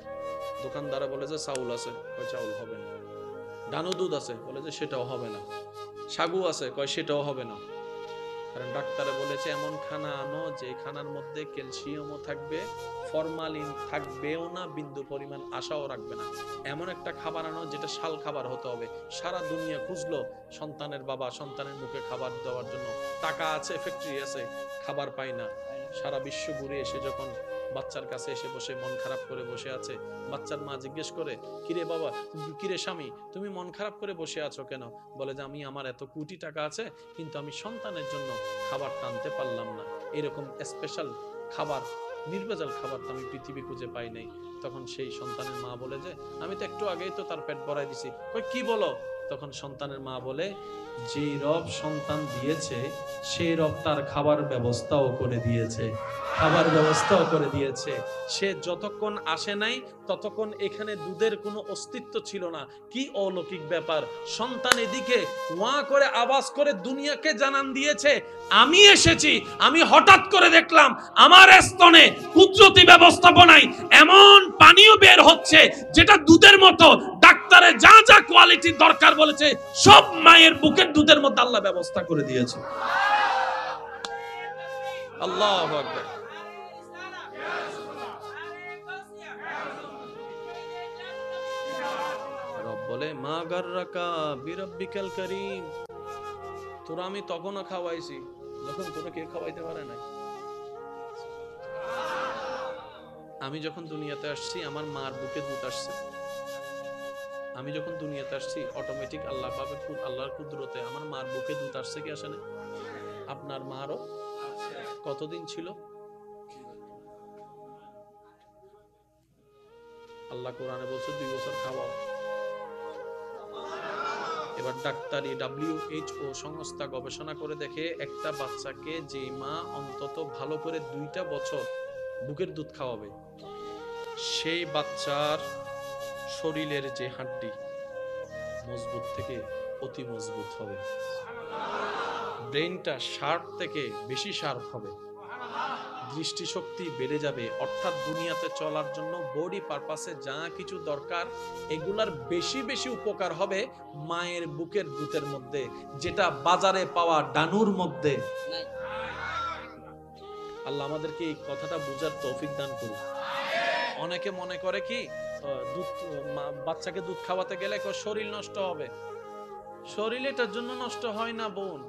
A: দোকানদারে বলে যে চাউল আছে, কয় চাউল হবে না। ডানো দুধ আছে, বলে যে সেটাও হবে না। সাগু আছে, কয় সেটাও হবে না। কারণ ডাক্তারে বলেছে এমন খানা আনো যে খানার মধ্যে ক্যালসিয়ামও থাকবে, ফরমালিন থাকবেও না, বিন্দু পরিমাণ আশাও রাখবে না। এমন একটা খাবার আনো যেটা শাল খাবার হতে হবে। সারা দুনিয়া খুঁজলো সন্তানের বাবা সন্তানের মুখে খাবার দেওয়ার জন্য, টাকা আছে, ফ্যাক্টরি আছে, খাবার পায় না। সারা বিশ্ব ঘুরে এসে যখন বাচ্চার কাছে এসে বসে মন খারাপ করে বসে আছে, বাচ্চার মা জিজ্ঞেস করে, কিরে বাবা, কিরে স্বামী, তুমি মন খারাপ করে বসে আছো কেন? বলে যে আমি, আমার এত কোটি টাকা আছে কিন্তু আমি সন্তানের জন্য খাবার টানতে পারলাম না। এরকম স্পেশাল খাবার, নির্ভেজাল খাবার তো আমি পৃথিবী খুঁজে পাই নাই। তখন সেই সন্তানের মা বলে যে আমি তো একটু আগেই তো তার পেট ভরাই দিছি। কই কি বলো? তখন সন্তানের মা বলে, যে রব সন্তান দিয়েছে সেই রব তার খাবার ব্যবস্থাও করে দিয়েছে, খাবার ব্যবস্থাও করে দিয়েছে। সে যতক্ষণ আসে নাই ততক্ষণ এখানে দুধের কোনো অস্তিত্ব ছিল না। কি অলৌকিক ব্যাপার! সন্তান এদিকে ওয়া করে আওয়াজ করে দুনিয়াকে জানান দিয়েছে আমি এসেছি। আমি হঠাৎ করে দেখলাম আমার স্তনে কুদরতি ব্যবস্থাপনায় এমন পানিও বের হচ্ছে যেটা দুধের মতো। ডাক্তারে যা যা কোয়ালিটি দরকার বলেছে সব মায়ের বুকের দুধের মধ্যে আল্লাহ ব্যবস্থা করে দিয়েছে। আল্লাহু আকবার। রব বলে মা গাররাকা বিরাব্বিকাল কারীম, তোরা আমি তখনও খাওয়াইছি যখন তোরা কে খাওয়াইতে পারে নাই। আমি যখন দুনিয়াতে আসছি আমার মার বুকে দুধ আসছে। আমি যখন দুনিয়াতে আসছি অটোমেটিক আল্লাহ পাবে, আল্লাহর কুদরতে আমার মার বুকে দুধ আসছে কি আসে না? আপনার মারও কতদিন ছিল? আল্লাহ কোরআনে বলছে 2 বছর খাওয়াও। এবার ডাক্তারি WHO সংস্থা গবেষণা করে দেখে একটা বাচ্চাকে যে মা অন্তত ভালো করে 2টা বছর বুকের দুধ খাওয়াবে সেই বাচ্চার শরীরের যে হাড্ডি মজবুত থেকে অতি মজবুত হবে, ব্রেনটা শার্প থেকে বেশি শার্প হবে, দৃষ্টিশক্তি বেড়ে যাবে। অর্থাৎ দুনিয়াতে চলার জন্য বডি পারপাসে যা কিছু দরকার এগুলার বেশি বেশি উপকার হবে মায়ের বুকের দুধের মধ্যে, যেটা বাজারে পাওয়া ডানুর মধ্যে। আল্লাহ আমাদেরকে এই কথাটা বুঝার তৌফিক দান করুন। অনেকে মনে করে কি দুধ, বাচ্চাকে দুধ খাওয়াতে গেলে শরীর নষ্ট হবে। শরীর এটার জন্য নষ্ট হয় না বোন।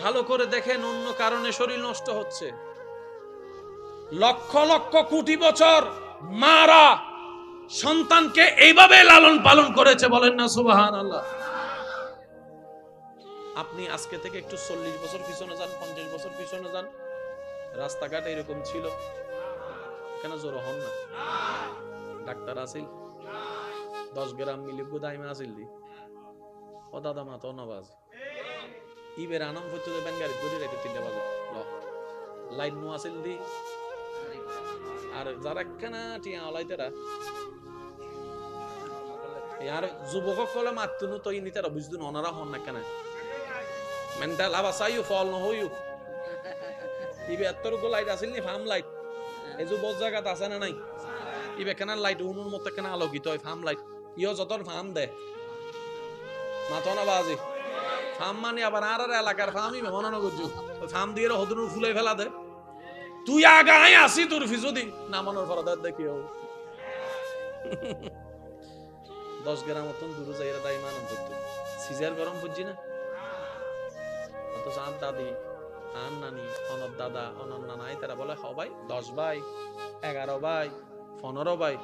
A: ভালো করে দেখেন অন্য কারণে শরীর নষ্ট হচ্ছে। লক্ষ লক্ষ কোটি বছর মারা সন্তানকে এইভাবে লালন পালন করেছে, বলেন না সুবহানাল্লাহ। আপনি আজকে থেকে একটু 40 বছর পিছনে যান, 50 বছর পিছনে যান, রাস্তাঘাট এরকম ছিল কেন? জোর হন না। ডাক্তার আসিল 10 গ্রাম মিলিগু দাইমে আসিল দি ও দাদা মা তো নবাজ ইবের আনাম হইতো দেবেন গাড়ি ধরে রেখে 3টা বাজে লাইন নো আসিল দি। আর যারা কেনা টিয়া আলাইতেরা यार যুবক কলে মাতুনো তো ইনিতারা বুঝদুন ওনারা হন না কেন মেন্টাল আবাসাইও ফল ন হইউ ইবে এতর গো লাইট আসিল নি ফার্ম লাইট এই যে বড় জায়গা আছে না নাই ইবে কেন লাইট উনুর মতো কেন আলোকিত হয় ফার্ম লাইট ইও যতর ফার্ম দে মাথা না বাজে ফার্ম মানে আবার আর এলাকার ফার্মই মনে না করছো ফার্ম দিয়ে হদুর ফুলে ফেলা দে তুই আগায় আসি তোর ফিসদি না মনের ফরাদার দেখি 10 গ্রাম মতন দূরে যাইরা তাই মানন করতো সিজার গরম বুঝছি না অত সাত দাদি আন নানি অনর দাদা অনর নানাই তারা বলে হ ভাই 10 ভাই 11 ভাই 15 ভাই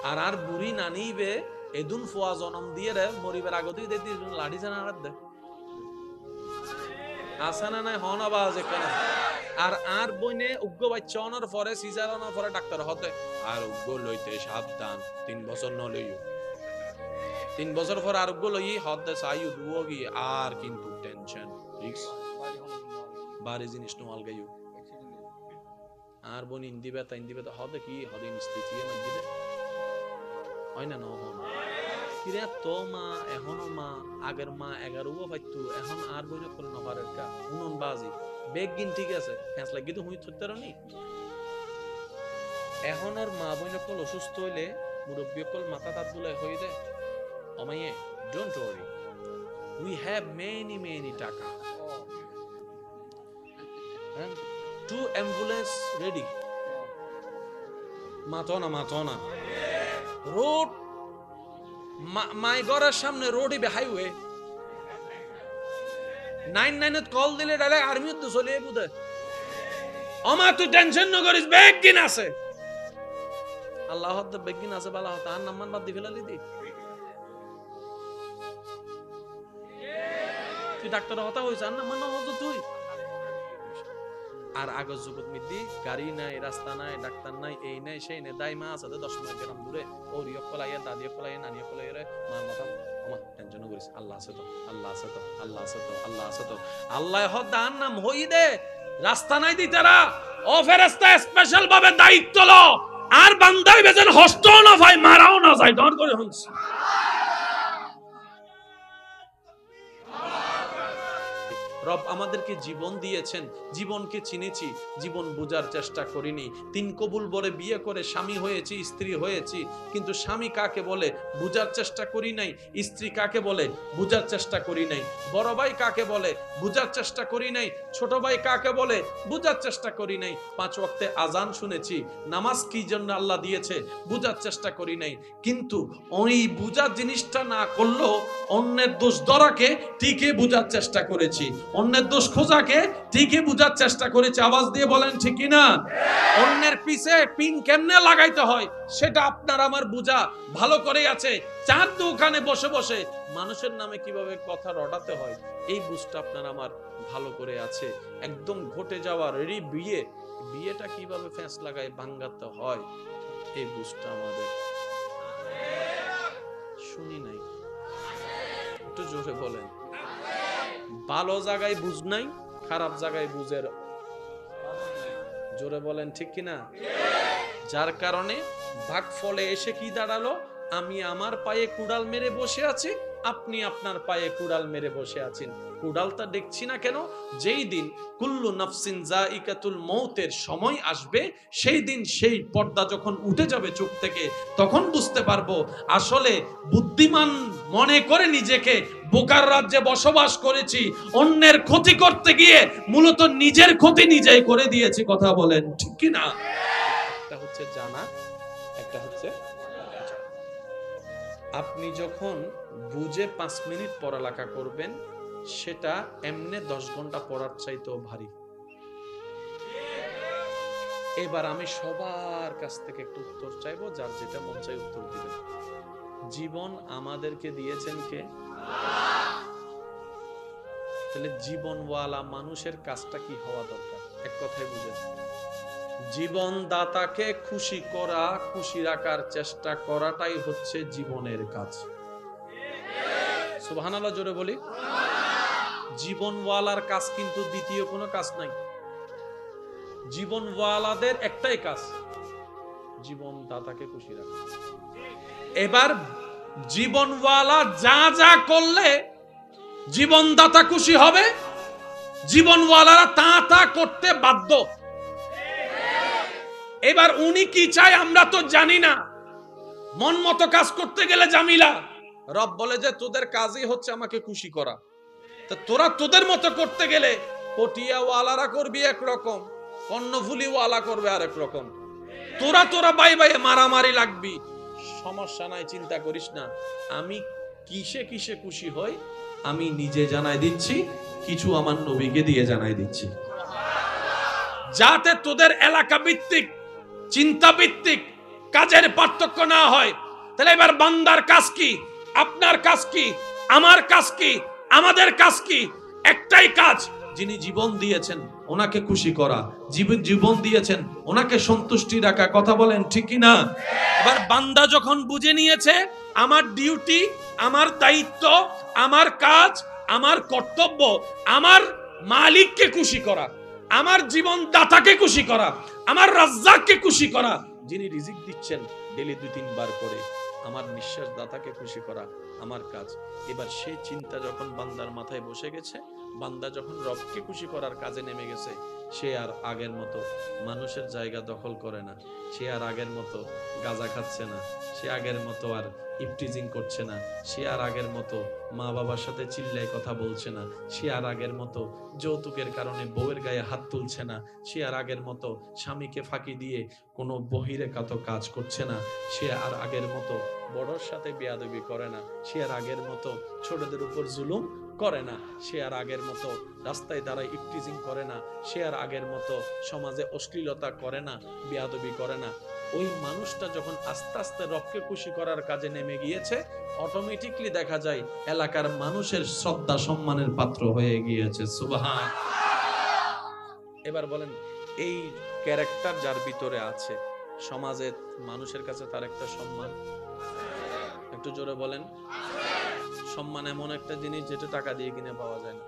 A: আর বুড়ি নানি বে এদুন ফুয়া জনম দিয়ে রে মরিবার আগতেই দে দিন লাঠি জানা আর দে আসানা নাই হন আওয়াজ কেন আর বইনে উগ্র বাচ্চা অনার পরে সিজার অনার পরে ডাক্তার হতে আর উগ্র লইতে সাবধান 3 বছর ন লইও 3 বছর পর আর উগ্র লই হতে সাইউ দুওগি আর কিন্তু টেনশন রিক্স বাড়ি জিনিস নো আলগাইও আর বনি ইন্দি বেতা হতে কি হতে নিস্তেছি মসজিদে হয় না ন হন কিরে তো মা এখনো মা আগের মা 11 পাইতো এখন আর বইন করল না পারে কা উনন বাজি বেগিন ঠিক আছে ফ্যাস লাগি তো হুই থতে রানি এখন আর মা বইন কল অসুস্থ হইলে মুরব্বি কল মাথা দাঁত বুলাই হই দে আমায়ে don't worry we have many taka and 2 ambulance ready মাতনা রোড মাই ঘরের সামনে রোড ইবে হাইওয়ে 99 কল দিলে ডাইরেক্ট আর্মি তো চলে বুদে আমা তুই টেনশন ন করিস বেগিন আছে আল্লাহ হদ বেগিন আছে বালা হতা আর নামান বাদ দি ফেলালি দি তুই ডাক্তার হতা হইছ আর নামান হদ তুই আর আগজ জগৎ মিদ্দি গাড়ি নাই রাস্তা নাই ডাক্তার নাই এই নাই সেই নাই দাইমা আছে 10 গ্রাম দূরে ওরি কলাইয়া দাদি কলাইয়া নানি কলাইয়া রে মার মাথা আমা টেনশন করিস আল্লাহ আছে তো আল্লাহ হদান নাম হই দে রাস্তা নাই দি তারা ও ফেরেশতা স্পেশাল ভাবে দায়িত্ব লো আর বান্দাই বেজেন হস্ত না ভাই মারাও না যায় দর করে হনস রব আমাদেরকে জীবন দিয়েছেন জীবনকে চিনেছি জীবন বোঝার চেষ্টা করিনি 3 কবুল বলে বিয়ে করে স্বামী হয়েছি স্ত্রী হয়েছি কিন্তু স্বামী কাকে বলে বোঝার চেষ্টা করি নাই স্ত্রী কাকে বলে বোঝার চেষ্টা করি নাই বড় ভাই কাকে বলে বোঝার চেষ্টা করি নাই ছোট ভাই কাকে বলে বোঝার চেষ্টা করি নাই 5 ওয়াক্তে আজান শুনেছি নামাজ কি জন্য আল্লাহ দিয়েছে বোঝার চেষ্টা করি নাই কিন্তু ওই বোঝার জিনিসটা না করলেও অন্যের দোষ ধরাকে ঠিকই বোঝার চেষ্টা করেছি অন্যের দোষ খোঁজাকে ঠিকই বুঝার চেষ্টা করেছে আওয়াজ দিয়ে বলেন ঠিক কি না অন্যের পিছে পিন কেমনে লাগাইতে হয় সেটা আপনার আমার বুঝা ভালো করে আছে চার দোকানে বসে বসে মানুষের নামে কিভাবে কথা রটাতে হয় এই বুঝটা আপনার আমার ভালো করে আছে একদম ঘটে যাওয়া রেডি বিয়েটা কিভাবে ফ্যাঁস লাগায় ভাঙাতে হয় এই বুঝটা আমাদের শুনি নাই একটু জোরে বলেন ভালো জায়গায় বুঝ নাই খারাপ জায়গায় বুঝের জোরে বলেন ঠিক কিনা যার কারণে ভাগফলে এসে কি দাঁড়ালো আমি আমার পায়ে কুড়াল মেরে বসে আছি আপনি আপনার পায়ে কুড়াল মেরে বসে আছেন কুড়ালটা দেখছি না কেন যেই দিন কুল্লু নাফসিন যায়িকাতুল মউতের সময় আসবে সেই দিন সেই পর্দা যখন উঠে যাবে চোখ থেকে তখন বুঝতে পারবো আসলে বুদ্ধিমান মনে করে নিজেকে বোকার রাজ্যে বসবাস করেছি অন্যের ক্ষতি করতে গিয়ে মূলত নিজের ক্ষতি নিজেই করে দিয়েছি কথা বলেন ঠিক কি না একটা হচ্ছে জানা একটা হচ্ছে আপনি যখন বুঝে 5 মিনিট পড়ালেখা করবেন সেটা এমনি 10 ঘন্টা পড়ার চাইতেও ভারী এবার আমি সবার কাছ থেকে একটু উত্তর চাইবো যার যেটা মন চাই উত্তর দিবেন জীবন আমাদেরকে দিয়েছেন কে তাহলে জীবনওয়ালা মানুষের কাজটা কি হওয়া দরকার এক কথায় বুঝেন জীবন দাতাকে খুশি করা খুশি রাখার চেষ্টা করাটাই হচ্ছে জীবনের কাজ সুবহানাল্লাহ জোরে বলি জীবনওয়ালার কাজ কিন্তু দ্বিতীয় কোনো কাজ নাই জীবনওয়ালাদের একটাই কাজ জীবন দাতাকে খুশি রাখা এবার জীবনওয়ালা যা যা করলে জীবনদাতা খুশি হবে জীবনওয়ালারা তা করতে বাধ্য। এবার উনি কি চায় আমরা তো জানি না। মন মতো কাজ করতে গেলে জামিলা, রব বলে যে তোদের কাজই হচ্ছে আমাকে খুশি করা। তো তোরা তোদের মতো করতে গেলে পটিয়াওয়ালারা করবি একরকম, কর্ণফুলিওয়ালা করবে আরেক রকম। তোরা বাই বাই মারামারি লাগবি, সমস্যা নাই, চিন্তা করিস না। আমি কিসে কিসে খুশি হই আমি নিজে জানাই দিচ্ছি, কিছু আমার নবীকে দিয়ে জানাই দিচ্ছি, যাতে তোদের এলাকা ভিত্তিক চিন্তা ভিত্তিক কাজের পার্থক্য না হয়। তাহলে এবার বান্দার কাজ কি, আপনার কাজ কি, আমার কাজ কি, আমাদের কাজ কি? একটাই কাজ, যিনি জীবন দিয়েছেন ওনাকে খুশি করা, জীবন দিয়েছেন ওনাকে সন্তুষ্টি রাখা। কথা বলেন ঠিক কি না? এবার বান্দা যখন বুঝে নিয়েছে আমার ডিউটি, আমার দায়িত্ব, আমার কাজ, আমার কর্তব্য আমার মালিককে খুশি করা, আমার জীবন দাতাকে খুশি করা, আমার রাজ্জাককে খুশি করা, যিনি রিজিক দিচ্ছেন ডেলি 2-3 বার করে, আমার নিঃশ্বাস দাতাকে খুশি করা আমার কাজ। এবার সেই চিন্তা যখন বান্দার মাথায় বসে গেছে, বান্দা যখন রবকে খুশি করার কাজে নেমে গেছে, সে আর আগের মতো মানুষের জায়গা দখল করে না, সে আর আগের মতো গাঁজা খাচ্ছে না, সে আগের মতো আর ইফটিজিং করছে না, সে আর আগের মতো মা বাবার সাথে চিল্লায় কথা বলছে না, সে আর আগের মতো যৌতুকের কারণে বউয়ের গায়ে হাত তুলছে না, সে আর আগের মতো স্বামীকে ফাঁকি দিয়ে কোনো বহিরেকাত কাজ করছে না, সে আর আগের মতো বড়র সাথে বেয়াদবি করে না, সে আর আগের মতো ছোটদের উপর জুলুম করে না, সে আর আগের মতো রাস্তায় দাঁড়ায় ইফটিজিং করে না, সে আর আগের মতো সমাজে অশ্লীলতা করে না, বেয়াদবি করে না। ওই মানুষটা যখন আস্তে আস্তে রবকে খুশি করার কাজে নেমে গিয়েছে, অটোমেটিকলি দেখা যায় এলাকার মানুষের শ্রদ্ধা সম্মানের পাত্র হয়ে গিয়েছে। সুবহান। এবার বলেন, এই ক্যারেক্টার যার ভিতরে আছে, সমাজে মানুষের কাছে তার একটা সম্মান, একটু জোরে বলেন। সম্মান এমন একটা জিনিস যেটা টাকা দিয়ে কিনে পাওয়া যায় না।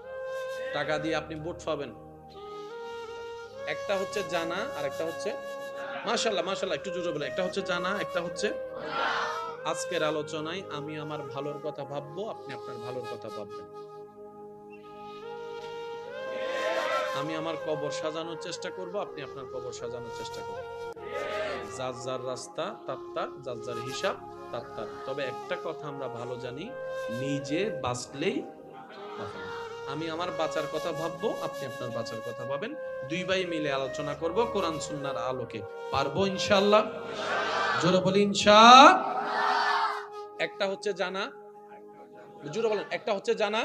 A: টাকা দিয়ে আপনি ভোট পাবেন, একটা হচ্ছে জানা আর একটা হচ্ছে মাশাআল্লাহ, মাশাআল্লাহ, একটু জোরে বলেন। একটা হচ্ছে জানা, একটা হচ্ছে। আজকের আলোচনায় আমি আমার ভালোর কথা ভাববো, আপনি আপনার ভালোর কথা ভাববেন। আমি আমার কবর সাজানোর চেষ্টা করব, আপনি আপনার কবর সাজানোর চেষ্টা করবেন। যার যার রাস্তা তার তার, যার যার হিসাব তার তার। তবে একটা কথা আমরা ভালো জানি, নিজে বাঁচলেই আমি আমার বাঁচার কথা ভাববো, আপনি আপনার বাঁচার কথা ভাবেন। দুই ভাই মিলে আলোচনা করব কোরআন সুন্নাহর আলোকে। পারবো ইনশাআল্লাহ? জোরে বলি ইনশাআল্লাহ। একটা হচ্ছে জানা, জোরে বলেন, একটা হচ্ছে জানা,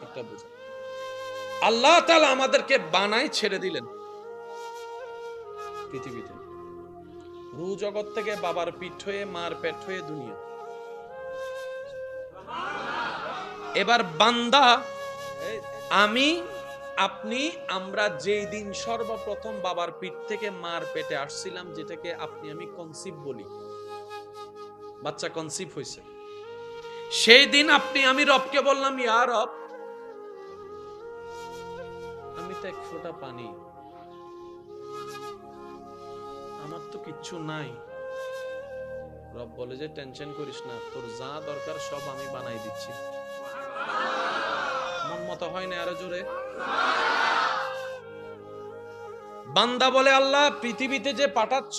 A: একটা বুঝা। আল্লাহ তাআলা আমাদেরকে বানায় ছেড়ে দিলেন পৃথিবীতে, রূহ জগৎ থেকে বাবার পিঠ হয়ে মার পেট হয়ে দুনিয়া। এবার বান্দা, আমি আপনি আমরা যেই দিন সর্বপ্রথম বাবার পিঠ থেকে মার পেটে আসছিলাম, যেটাকে আপনি আমি কনসিভ বলি, বাচ্চা কনসিভ হয়েছে, সেই দিন আপনি আমি রবকে বললাম, ইয়া রব, আমি তো এক ফোঁটা পানি, আমার তো কিচ্ছু নাই। রব বলে যে টেনশন করিস না, তোর যা দরকার সব আমি বানাই দিচ্ছি। মন মতো হয় না, আরো জোরে। বান্দা বলে, আল্লাহ পৃথিবীতে যে পাঠাচ্ছ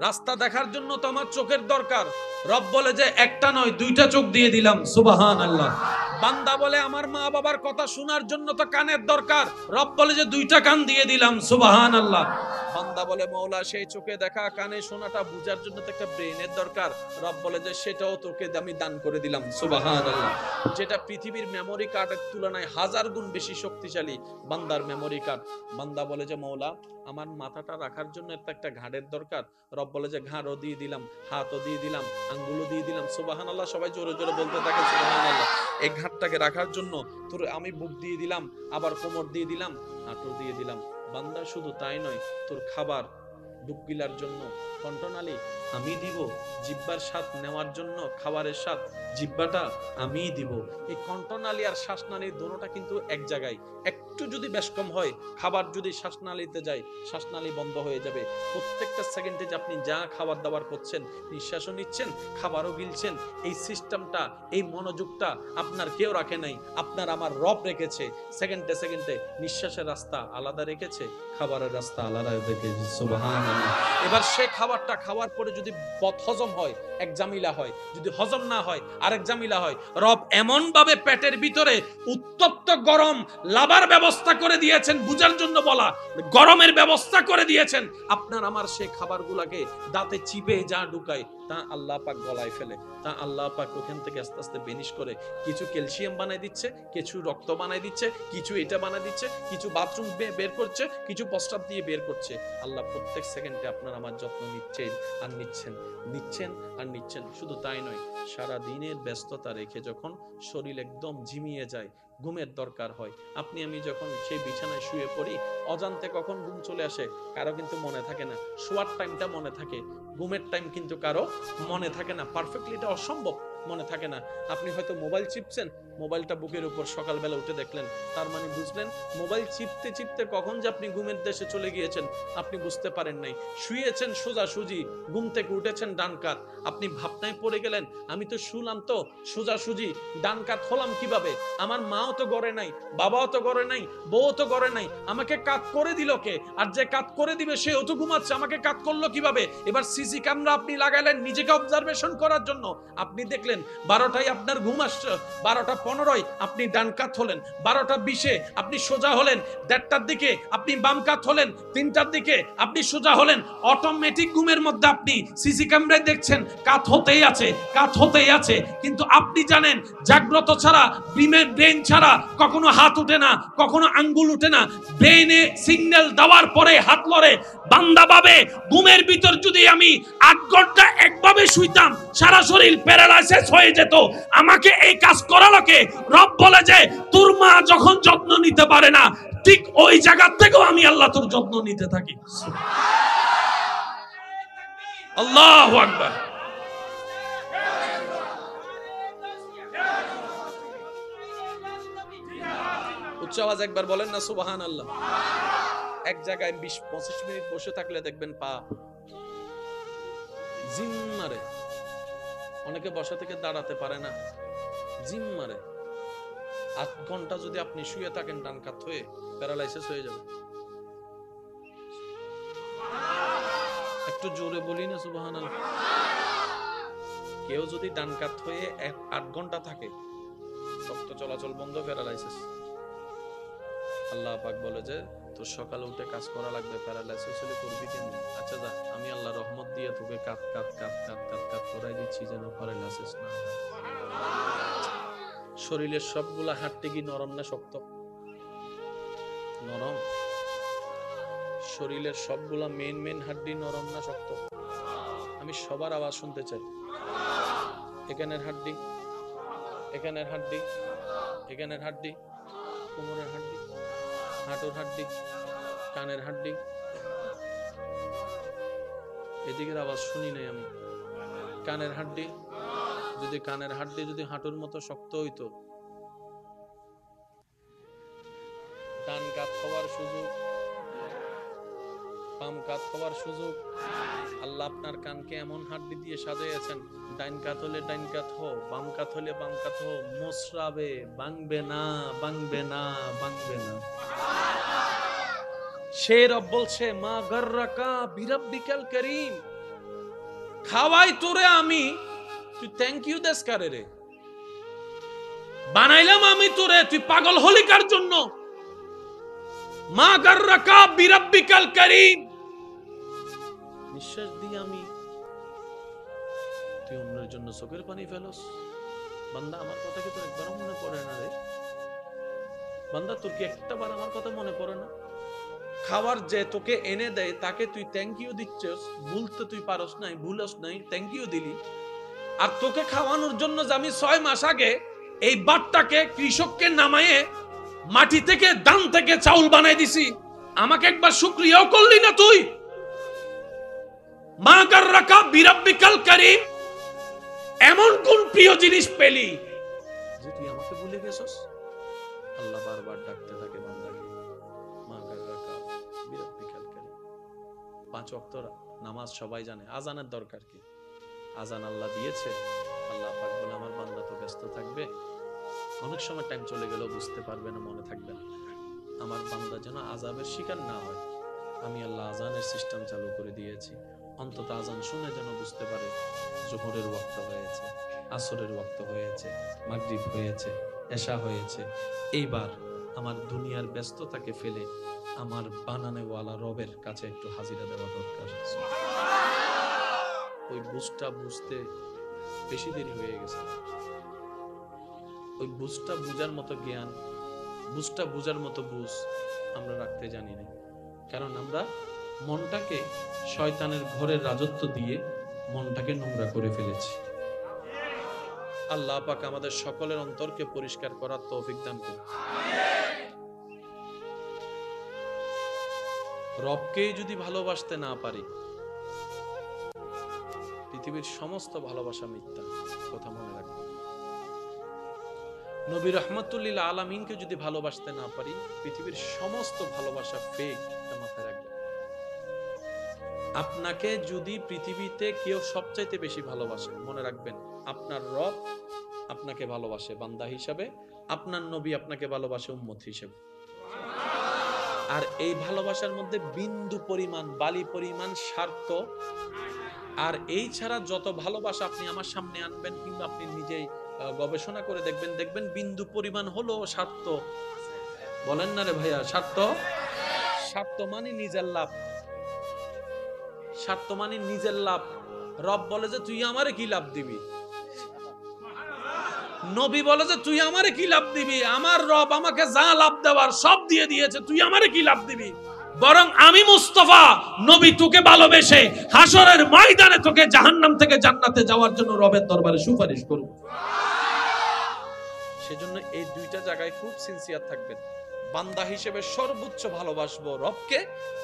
A: রাস্তা দেখার জন্য তো আমার চোখের দরকার। রব বলে যে একটা নয় 2টা চোখ দিয়ে দিলাম। সুবহানাল্লাহ। বান্দা বলে, আমার মা বাবার কথা শোনার জন্য তো কানের দরকার। রব বলে যে 2টা কান দিয়ে দিলাম। সুবহানাল্লাহ। বান্দা বলে, মওলা সেই চোখে দেখা কানে শোনাটা বুঝার জন্য তো একটা ব্রেনের দরকার। রব বলে যে সেটাও তোকে আমি দান করে দিলাম। সুবহানাল্লাহ। যেটা পৃথিবীর মেমোরি কার্ডের তুলনায় 1000 গুণ বেশি শক্তিশালী বান্দার মেমোরি কার্ড। বান্দা বলে যে মওলা, আমার মাথাটা রাখার জন্য একটা ঘাড়ের দরকার। রব বলে যে ঘাড়ও দিয়ে দিলাম, হাতও দিয়ে দিলাম, আঙ্গুলও দিয়ে দিলাম। সুবহানাল্লাহ। সবাই জোরে জোরে বলতে থাকে সুবহানাল্লাহ। এই ঘাড়টাকে রাখার জন্য তোর আমি বুক দিয়ে দিলাম, আবার কোমর দিয়ে দিলাম, হাঁটু দিয়ে দিলাম। বান্দা শুধু তাই নয়, তোর খাবার বুক গিলার জন্য কণ্ঠনালী, আমি দিব, জিহ্বার স্বাদ নেওয়ার জন্য খাবারের স্বাদ জিহ্বাটা আমিই দিব। এই কণ্ঠনালী আর শ্বাসনালী দুটোটা কিন্তু এক জায়গায়, একটু যদি বেশ কম হয়, খাবার যদি শ্বাসনালীতে যায়, শ্বাসনালী বন্ধ হয়ে যাবে। প্রত্যেকটা সেকেন্ডে যে আপনি যা খাবার দাবার করছেন, নিঃশ্বাসও নিচ্ছেন, খাবারও গিলছেন, এই সিস্টেমটা, এই মনোযোগটা আপনার কেউ রাখে নাই, আপনার আমার রব রেখেছে। সেকেন্ডে সেকেন্ডে নিঃশ্বাসের রাস্তা আলাদা রেখেছে, খাবারের রাস্তা আলাদা রেখেছে। সুবহানাল্লাহ। এবার সে খাবারটা খাওয়ার পরে যদি বদহজম হয়, এক জামিলা হয়, যদি হজম না হয় আরেক জামিলা হয়। রব এমন ভাবে পেটের ভিতরে উত্তপ্ত গরম লাভার ব্যবস্থা করে দিয়েছেন, বুঝার জন্য বলা, গরমের ব্যবস্থা করে দিয়েছেন। আপনার আমার সেই খাবারগুলোকে দাঁতে চিপে যা ঢুকায় তা আল্লাহ পাক গলায় ফেলে, তা আল্লাহ পাক ওখান থেকে আস্তে আস্তে বেনিশ করে কিছু ক্যালসিয়াম বানাই দিচ্ছে, কিছু রক্ত বানাই দিচ্ছে, কিছু এটা বানাই দিচ্ছে, কিছু বাথরুম বের করছে, কিছু প্রস্রাব দিয়ে বের করছে। আল্লাহ প্রত্যেক সেকেন্ডে আপনার আমার যত্ন নিচ্ছেন আর নিচ্ছেন, নিচ্ছেন আর নিচ্ছেন। শুধু তাই নয়, সারা দিনের ব্যস্ততা রেখে যখন শরীর একদম ঝিমিয়ে যায়, ঘুমের দরকার হয়, আপনি আমি যখন সেই বিছানায় শুয়ে পড়ি, অজান্তে কখন ঘুম চলে আসে কারো কিন্তু মনে থাকে না। শোয়ার টাইমটা মনে থাকে, ঘুমের টাইম কিন্তু কারো মনে থাকে না। পারফেক্টলি এটা অসম্ভব, মনে থাকে না। আপনি হয়তো মোবাইল চিপছেন, মোবাইলটা বুকের উপর সকালবেলা উঠে দেখলেন, তার মানে বুঝলেন মোবাইল চিপতে চিপতে কখন যে আপনি ঘুমের দেশে চলে গিয়েছেন আপনি বুঝতে পারেন নাই। শুয়েছেন সোজাসুজি, ঘুম থেকে উঠেছেন ডান কাত, আপনি ভাবনায় পড়ে গেলেন, আমি তো শুলাম তো সোজাসুজি, ডান কাত হলাম কিভাবে? আমার মাও তো গড়ে নাই, বাবাও তো গড়ে নাই, বউ তো গড়ে নাই, আমাকে কাত করে দিল কে? আর যে কাত করে দিবে সেও তো ঘুমাচ্ছে, আমাকে কাত করলো কিভাবে? এবার সিসি ক্যামেরা আপনি লাগাইলেন নিজেকে অবজারভেশন করার জন্য, আপনি দেখলেন 12টায় আপনার ঘুম আসছে, 12:15 আপনি ডান কাত হলেন, 12:20 আপনি সোজা হলেন, 1:30টার দিকে আপনি বাম কাত হলেন, 3টার দিকে আপনি সোজা হলেন। অটোমেটিক ঘুমের মধ্যে আপনি সিসি ক্যামেরায় দেখছেন কাত হতেই আছে, কাত হতেই আছে। কিন্তু আপনি জানেন জাগ্রত ছাড়া, ব্রেন ছাড়া কখনো হাত উঠে না, কখনো আঙ্গুল উঠে না। ব্রেনে সিগন্যাল দেওয়ার পরে হাত লড়ে। বান্দা ভাবে ঘুমের ভিতর যদি আমি 8 ঘন্টা একভাবে শুইতাম সারা শরীর প্যারালাইসিস হয়ে যেত, আমাকে এই কাজ করালো কে? রব বলে যে তোর মা যখন যত্ন নিতে পারে না, ঠিক ওই জায়গা থেকেও আমি আল্লাহ তোর যত্ন নিতে থাকি। আল্লাহু আকবার। উচ্চ আওয়াজ একবার বলেন না সুবহানাল্লাহ। এক জায়গায় 20-25 মিনিট বসে থাকলে দেখবেন পা জিম মারে। অনেকে বসা থেকে দাঁড়াতে পারে না, জিম মারে। 8 ঘন্টা যদি আপনি শুয়ে থাকেন ডান কাত হয়ে, প্যারালাইসিস হয়ে যাবে। একটু জোরে বলি না সুবহানাল্লাহ। কেউ যদি ডান কাত হয়ে 8 ঘন্টা থাকে, রক্ত চলাচল বন্ধ, প্যারালাইসিস। আল্লাহ পাক বলে যে তোর সকালে উঠে কাজ করা লাগবে, প্যারালাইসিস হলে করবি কেমন? আচ্ছা যা, আমি আল্লাহ রহমত দিয়ে তোকে কাত কাত কাত কাত কাত কাত করাই দিচ্ছি যেন প্যারালাইসিস না হয়। শরীরের সবগুলা হাড়টি কি নরম না শক্ত? নরম। শরীরের সবগুলা মেন হাড্ডি নরম না শক্ত? আমি সবার আওয়াজ শুনতে চাই। এখানের হাড্ডি, এখানের হাড্ডি, এখানের হাড্ডি, কোমরের হাড্ডি, হাঁটুর হাড্ডি, কানের হাড্ডি। এদিকের আওয়াজ শুনি নাই আমি। কানের হাড্ডি, যদি কানের হাড্ডি যদি হাঁটুর মতো শক্ত হইতো, ডান কাত হওয়ার সুযোগ, বাম কাত হওয়ার সুযোগ। আল্লাহ আপনার কানকে এমন হাড্ডি দিয়ে সাজিয়েছেন, ডাইন কাত হলে ডাইন কাত হো, বাম কাত হলে বাম কাত হো, মোসরাবে, ভাঙবে না, ভাঙবে না, ভাঙবে না। সে রব বলছে মা গর্রাকা বিরাব্বিকাল করিম, খাওয়াই তোরে আমি, তুই থ্যাংক ইউ দেস কারে রে? বানাইলাম আমি তোরে, তুই পাগল হলি কার জন্য? মা গর্রাকা বিরাব্বিকাল করিম, নিঃশ্বাস দিয়ে আমি, তুই অন্যের জন্য চোখের পানি ফেলস। বান্দা আমার কথা কি তোর একবারও মনে পড়ে না রে? বান্দা তোর কি একটা বার আমার কথা মনে পড়ে না? খাবার যে তোকে এনে দেয় তাকে তুই থ্যাংক ইউ দিচ্ছিস, ভুলতে তুই পারস নাই, ভুলস নাই, থ্যাংক ইউ দিলি। আর তোকে খাওয়ানোর জন্য যে আমি 6 মাস আগে এই বাটটাকে কৃষককে নামায়ে মাটি থেকে ধান থেকে চাউল বানাই দিছি, আমাকে একবার শুকরিয়াও করলি না তুই? মা গাররাকা বিরাব্বিকাল কারীম, এমন কোন প্রিয় জিনিস পেলি যে তুই আমাকে ভুলে গেছস? আল্লাহ বারবার ডাকতে থাকে বান্দাকে, মা গাররাকা বিরাব্বিকাল কারীম। 5 ওয়াক্ত নামাজ সবাই জানে, আজানের দরকার কি? আজান আল্লাহ দিয়েছে, আল্লাহ পাক বলে আমার বান্দা তো ব্যস্ত থাকবে, অনেক সময় টাইম চলে গেলেও বুঝতে পারবে না, মনে থাকবে না। আমার বান্দা যেন আযাবের শিকার না হয়, আমি আল্লাহ আজানের সিস্টেম চালু করে দিয়েছি। অন্তত আজান শুনে যেন বুঝতে পারে জোহরের ওয়াক্ত হয়েছে, আসরের ওয়াক্ত হয়েছে, মাগরিব হয়েছে, এশা হয়েছে। এইবার আমার দুনিয়ার ব্যস্ততাকে ফেলে আমার বানানেওয়ালা রবের কাছে একটু হাজিরা দেওয়া দরকার। ওই বুঝটা বুঝতে বেশি দেরি হয়ে গেছে। ওই বুঝটা বুঝার মতো জ্ঞান, বুঝটা বুঝার মতো বুঝ আমরা রাখতে জানি না। কারণ আমরা মনটাকে শয়তানের ঘরের রাজত্ব দিয়ে মনটাকে নোংরা করে ফেলেছি। আল্লাহ পাক আমাদের সকলের অন্তরকে পরিষ্কার করার তৌফিক দান করুন। রবকে যদি ভালোবাসতে না পারি, পৃথিবীর সমস্ত ভালোবাসা মিথ্যা, কথা মনে রাখবেন। নবী রাহমাতুল লিল আলামিনকে যদি ভালোবাসতে না পারি, পৃথিবীর সমস্ত ভালোবাসা ফেক, এটা মাথায় রাখবেন। আপনাকে যদি পৃথিবীতে কেউ সবচাইতে বেশি ভালোবাসে, মনে রাখবেন আপনার রব আপনাকে ভালোবাসে বান্দা হিসাবে, আপনার নবী আপনাকে ভালোবাসে উম্মত হিসেবে। আর এই ভালোবাসার মধ্যে বিন্দু পরিমাণ, বালি পরিমাণ স্বার্থ। আর এই ছাড়া যত ভালোবাসা আপনি আমার সামনে আনবেন কিংবা আপনি নিজেই গবেষণা করে দেখবেন, দেখবেন বিন্দু পরিমাণ হলো স্বার্থ। বলেন না রে ভাইয়া, স্বার্থ। স্বার্থ মানে নিজের লাভ, স্বার্থ মানে নিজের লাভ। রব বলে যে তুই আমারে কি লাভ দিবি, নবী বলে যে তুই আমারে কি লাভ দিবি, আমার রব আমাকে যা লাভ দেওয়ার সব দিয়ে দিয়েছে, তুই আমারে কি লাভ দিবি। বরং আমি মুস্তাফা নবী তোকে ভালোবেসে হাসরের ময়দানে তোকে জাহান্নাম থেকে জান্নাতে যাওয়ার জন্য রবের দরবারে সুপারিশ করব। সেজন্য এই দুইটা জায়গায় খুব সিনসিয়ার থাকবেন। বান্দা হিসেবে সর্বোচ্চ ভালোবাসবো রবকে,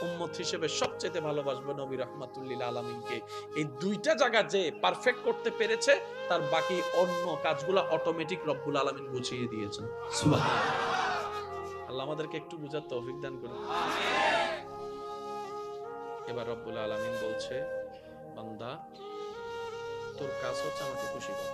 A: উম্মত হিসেবে সবচেয়ে ভালোবাসবো নবী রাহমাতুল লিল আলামিনকে। এই দুইটা জায়গা যে পারফেক্ট করতে পেরেছে, তার বাকি অন্য কাজগুলো অটোমেটিক রব্বুল আলামিন বুঝিয়ে দিয়েছেন। সুবহানাল্লাহ। আল্লাহ আমাদেরকে একটু বুঝার তৌফিক দান করুন। এবার রব্বুল আলামিন বলছে, বান্দা তোর কাজ হচ্ছে আমাকে খুশি করা।